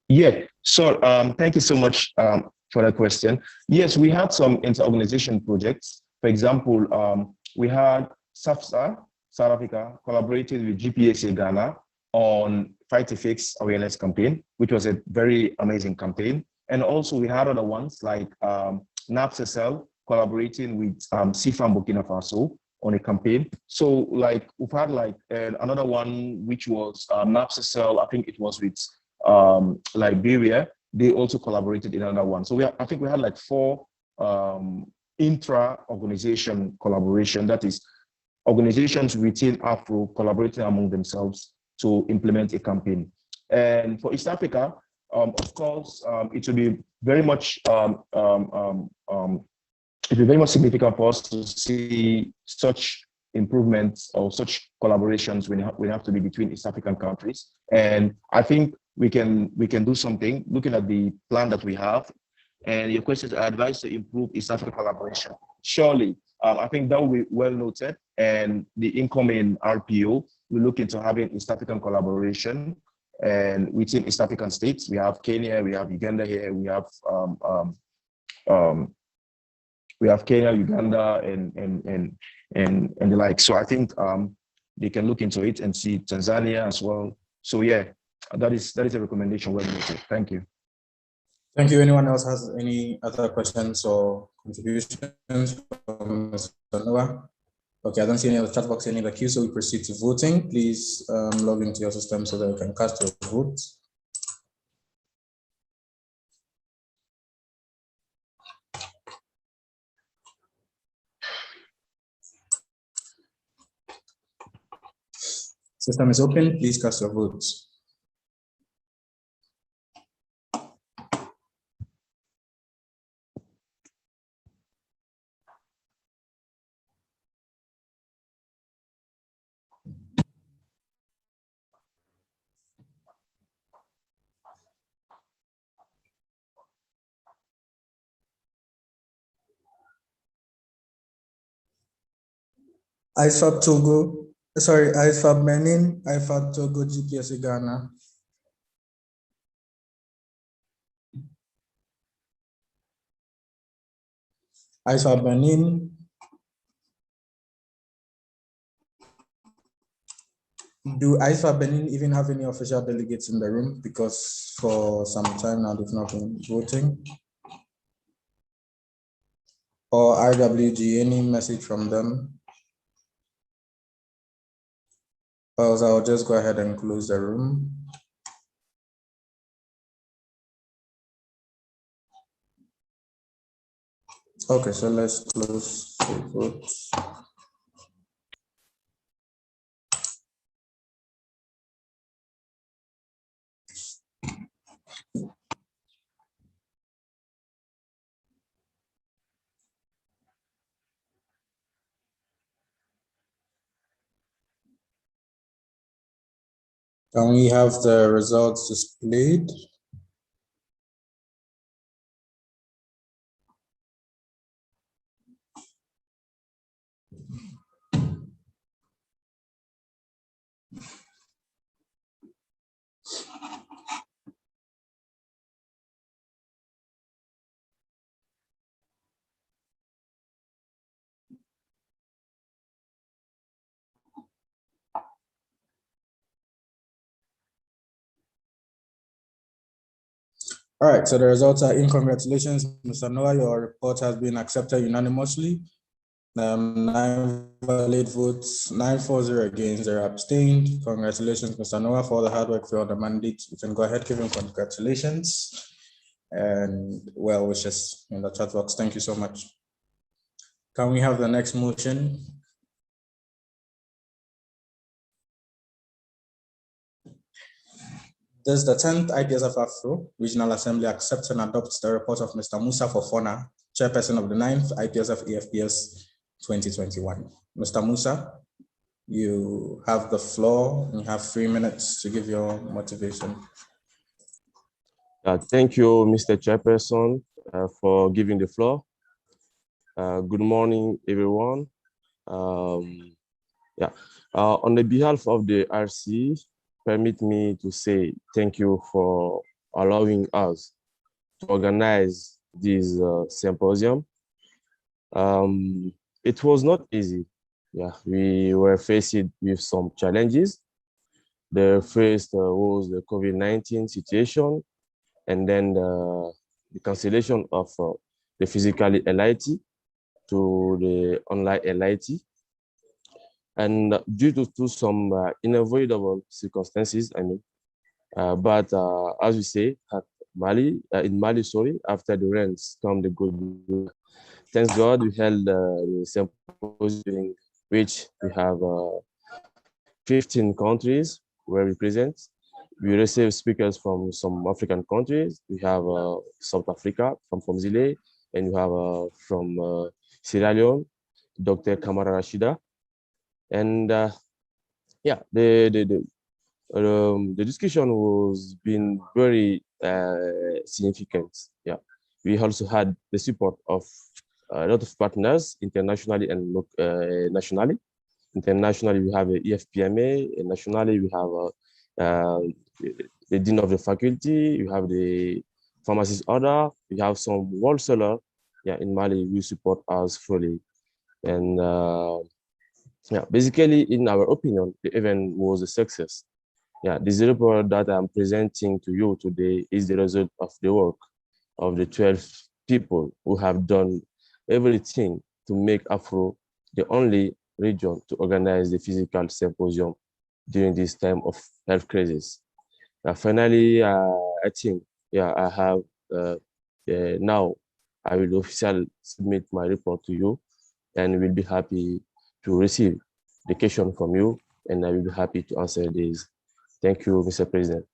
Yeah, so thank you so much for that question. Yes, we had some inter-organization projects. For example, we had SAFSA, South Africa, collaborated with GPSA Ghana on Fight to Fix awareness campaign, which was a very amazing campaign. And also we had other ones like NAPSSL collaborating with CFAM Burkina Faso on a campaign. So like we've had like another one, which was NAPSSL, I think it was with Liberia. They also collaborated in another one. So I think we had like 4 intra-organization collaboration, that is organizations within AfRO collaborating among themselves to implement a campaign. And for East Africa, of course, it will be very much significant for us to see such improvements or such collaborations when we have to be between East African countries. And I think we can do something looking at the plan that we have. And your questions are advised to improve East African collaboration. Surely, I think that will be well noted. And the incoming RPO will look into having East African collaboration. And within East African states, we have Kenya, we have Uganda here, we have Kenya, Uganda, and the like. So I think they can look into it and see Tanzania as well. So yeah, that is a recommendation well noted. Thank you. Thank you. Anyone else has any other questions or contributions from Mr. Noah? Okay, I don't see any other chat box in the queue, so we proceed to voting. Please log into your system so that you can cast your votes. System is open. Please cast your votes. IPSF Togo, sorry, IPSF Benin, IPSF Togo, GPSA Ghana. IPSF Benin. Do IPSF Benin even have any official delegates in the room? Because for some time now they've not been voting. Or IWG, any message from them? Or else I'll just go ahead and close the room. Okay, so let's close the votes. Can we have the results displayed? All right, so the results are in. Congratulations, Mr. Noah. Your report has been accepted unanimously. 9 valid votes, 940 against, 0 abstained. Congratulations, Mr. Noah, for all the hard work for the mandate. You can go ahead, give him congratulations and well wishes in the chat box. Thank you so much. Can we have the next motion? Does the 10th IPSF AfRO Regional Assembly accepts and adopts the report of Mr. Musa Fofana, Chairperson of the 9th IPSF AfPS 2021. Mr. Musa, you have the floor. You have 3 minutes to give your motivation. Thank you, Mr. Chairperson, for giving the floor. Good morning, everyone. On the behalf of the RC, permit me to say thank you for allowing us to organize this symposium. It was not easy. We were faced with some challenges. The first was the COVID-19 situation, and then the cancellation of the physical LIT to the online LIT. And due to some unavoidable circumstances, but as we say, at Mali, after the rains come the good. Thanks God, we held the symposium, which we have 15 countries where we present. We receive speakers from some African countries. We have South Africa from Zile, and we have from Sierra Leone, Dr. Kamara Rashida. And the discussion was been very significant. We also had the support of a lot of partners internationally and nationally. Internationally, we have a EFPMA, and nationally, we have the Dean of the Faculty, we have the Pharmacist Order, we have some wholesaler in Mali, we support us fully. And Yeah, basically, in our opinion, the event was a success. Yeah, this report that I'm presenting to you today is the result of the work of the 12 people who have done everything to make AfRO the only region to organize the physical symposium during this time of health crisis. Finally, I think, I have now I will officially submit my report to you, and will be happy to receive the question from you, and I will be happy to answer these. Thank you, Mr. President.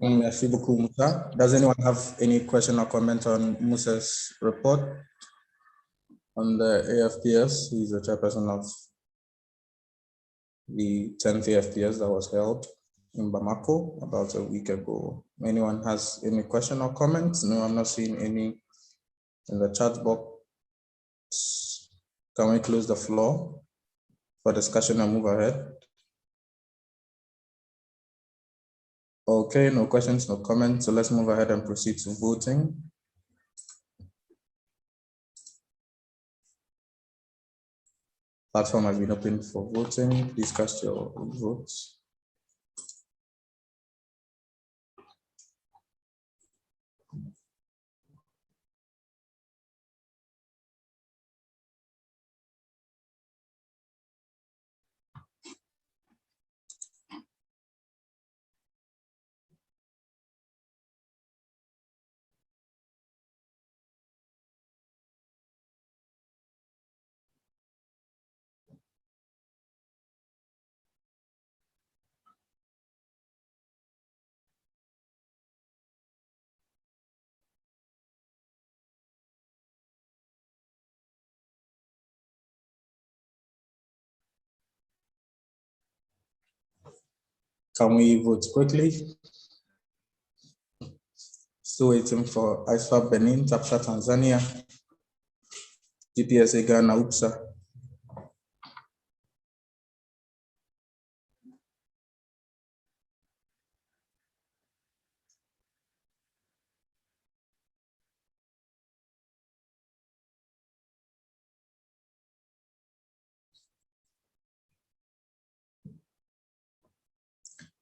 Merci beaucoup, Musa. Does anyone have any question or comment on Musa's report on the AFPS? He's the chairperson of the 10th AFPS that was held in Bamako about a week ago. Anyone has any question or comments? No, I'm not seeing any in the chat box. Can we close the floor for discussion and move ahead? Okay, no questions, no comments. So let's move ahead and proceed to voting. Platform has been opened for voting. Please cast your votes. Can we vote quickly? Still waiting for IPSF Benin, TAPSA Tanzania, GPSA Ghana, UPSA.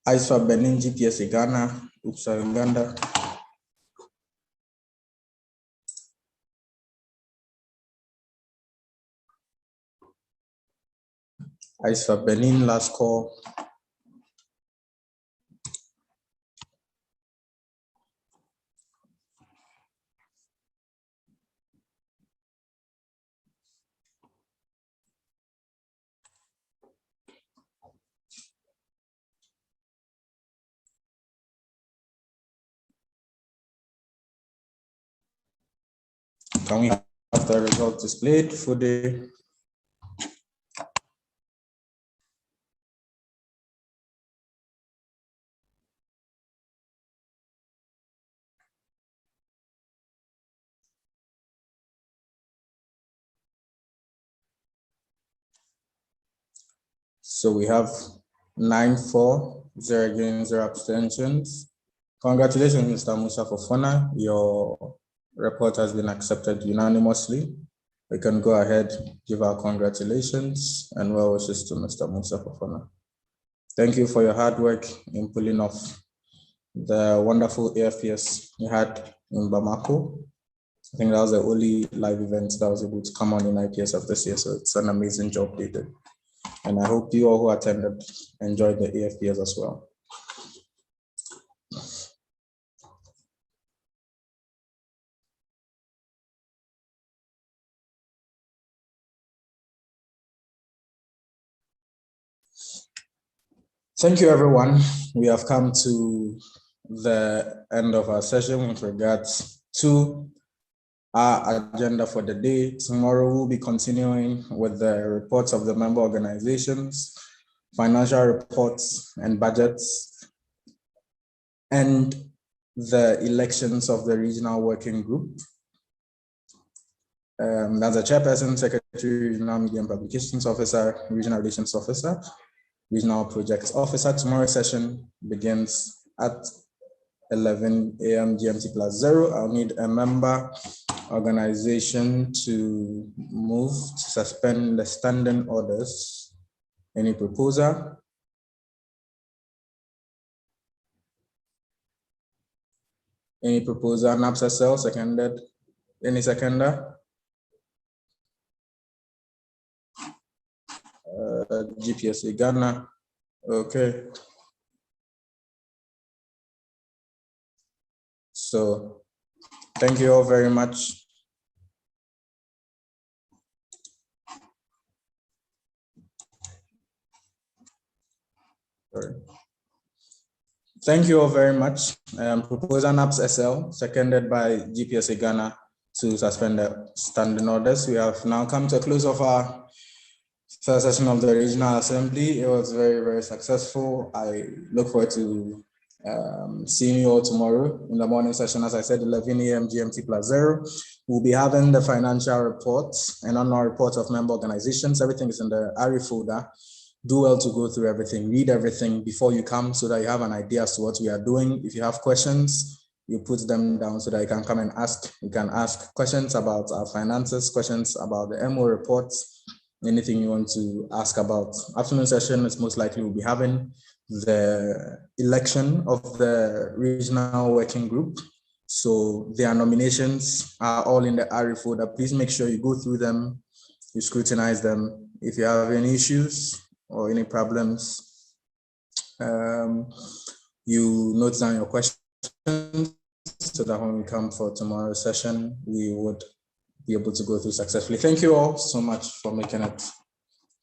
IPSF Benin, GPSA Ghana, UPSA Uganda. IPSF Benin, last call. Can we have the result displayed for the So we have 9 for, 0 against, 0 abstentions. Congratulations, Mr. Musa Fofana. Your report has been accepted unanimously. We can go ahead, give our congratulations and well wishes to Mr. Musa Fofana. Thank you for your hard work in pulling off the wonderful AFPS you had in Bamako. I think that was the only live event that was able to come on in IPSF this year. So it's an amazing job they did. And I hope you all who attended enjoyed the AFPS as well. Thank you, everyone. We have come to the end of our session with regards to our agenda for the day. Tomorrow we'll be continuing with the reports of the member organizations, financial reports and budgets, and the elections of the regional working group. As a chairperson, secretary, regional media and publications officer, regional relations officer, regional projects officer. Tomorrow's session begins at 11 a.m. GMT +0. I'll need a member organization to move to suspend the standing orders. Any proposer? Any proposer? NAPSSL seconded. Any seconder? GPSA Ghana. Okay. So thank you all very much. Sorry. Thank you all very much. Proposal NAPSSL, seconded by GPSA Ghana, to suspend the standing orders. We have now come to a close of our first session of the Regional Assembly. It was very, very successful. I look forward to seeing you all tomorrow in the morning session. As I said, 11 a.m. GMT +0. We'll be having the financial reports and annual reports of member organizations. Everything is in the ARI folder. Do well to go through everything, read everything before you come so that you have an idea as to what we are doing. If you have questions, you put them down so that you can come and ask. You can ask questions about our finances, questions about the MO reports, anything you want to ask about. Afternoon session is most likely we'll be having the election of the regional working group. So their nominations are all in the ARI folder. Please make sure you go through them, you scrutinize them. If you have any issues or any problems, you note down your questions so that when we come for tomorrow's session, we would be able to go through successfully. Thank you all so much for making it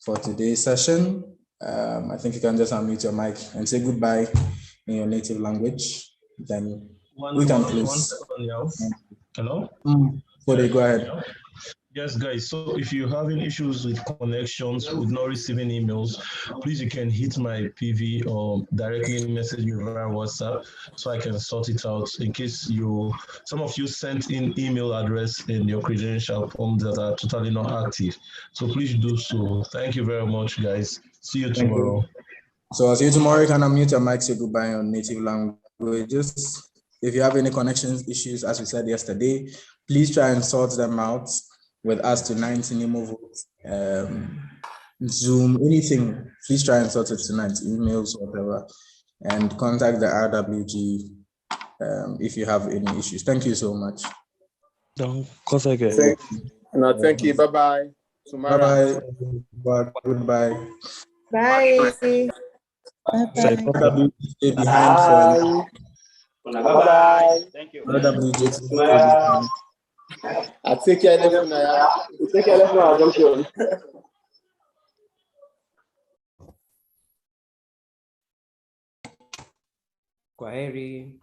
for today's session. I think you can just unmute your mic and say goodbye in your native language. Then we can close. Hello? Fode, go ahead. Yes, guys. So if you're having issues with connections, with not receiving emails, please you can hit my PV or directly message me via WhatsApp so I can sort it out. In case some of you sent in email address in your credential form that are totally not active. So please do so. Thank you very much, guys. See you tomorrow. So I'll see you tomorrow. You can unmute your mic, say goodbye on native languages. If you have any connections issues, as we said yesterday, please try and sort them out with us tonight. Zoom, anything, please try and sort it tonight, emails, whatever, and contact the RWG if you have any issues. Thank you so much. Thank you. Bye-bye. Tomorrow. Bye-bye. Goodbye. Bye. RWG stay behind for Bye-bye. Thank you. RWG stay behind. I take care of them now. Take care of them. Kwaheri.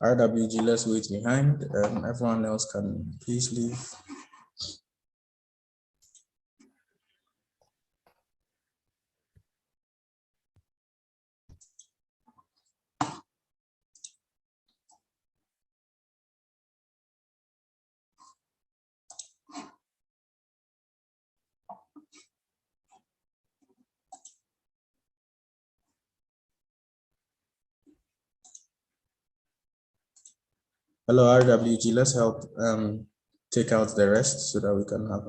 RWG, let's wait behind. Everyone else can please leave. Hello, RWG, let's help take out the rest so that we can have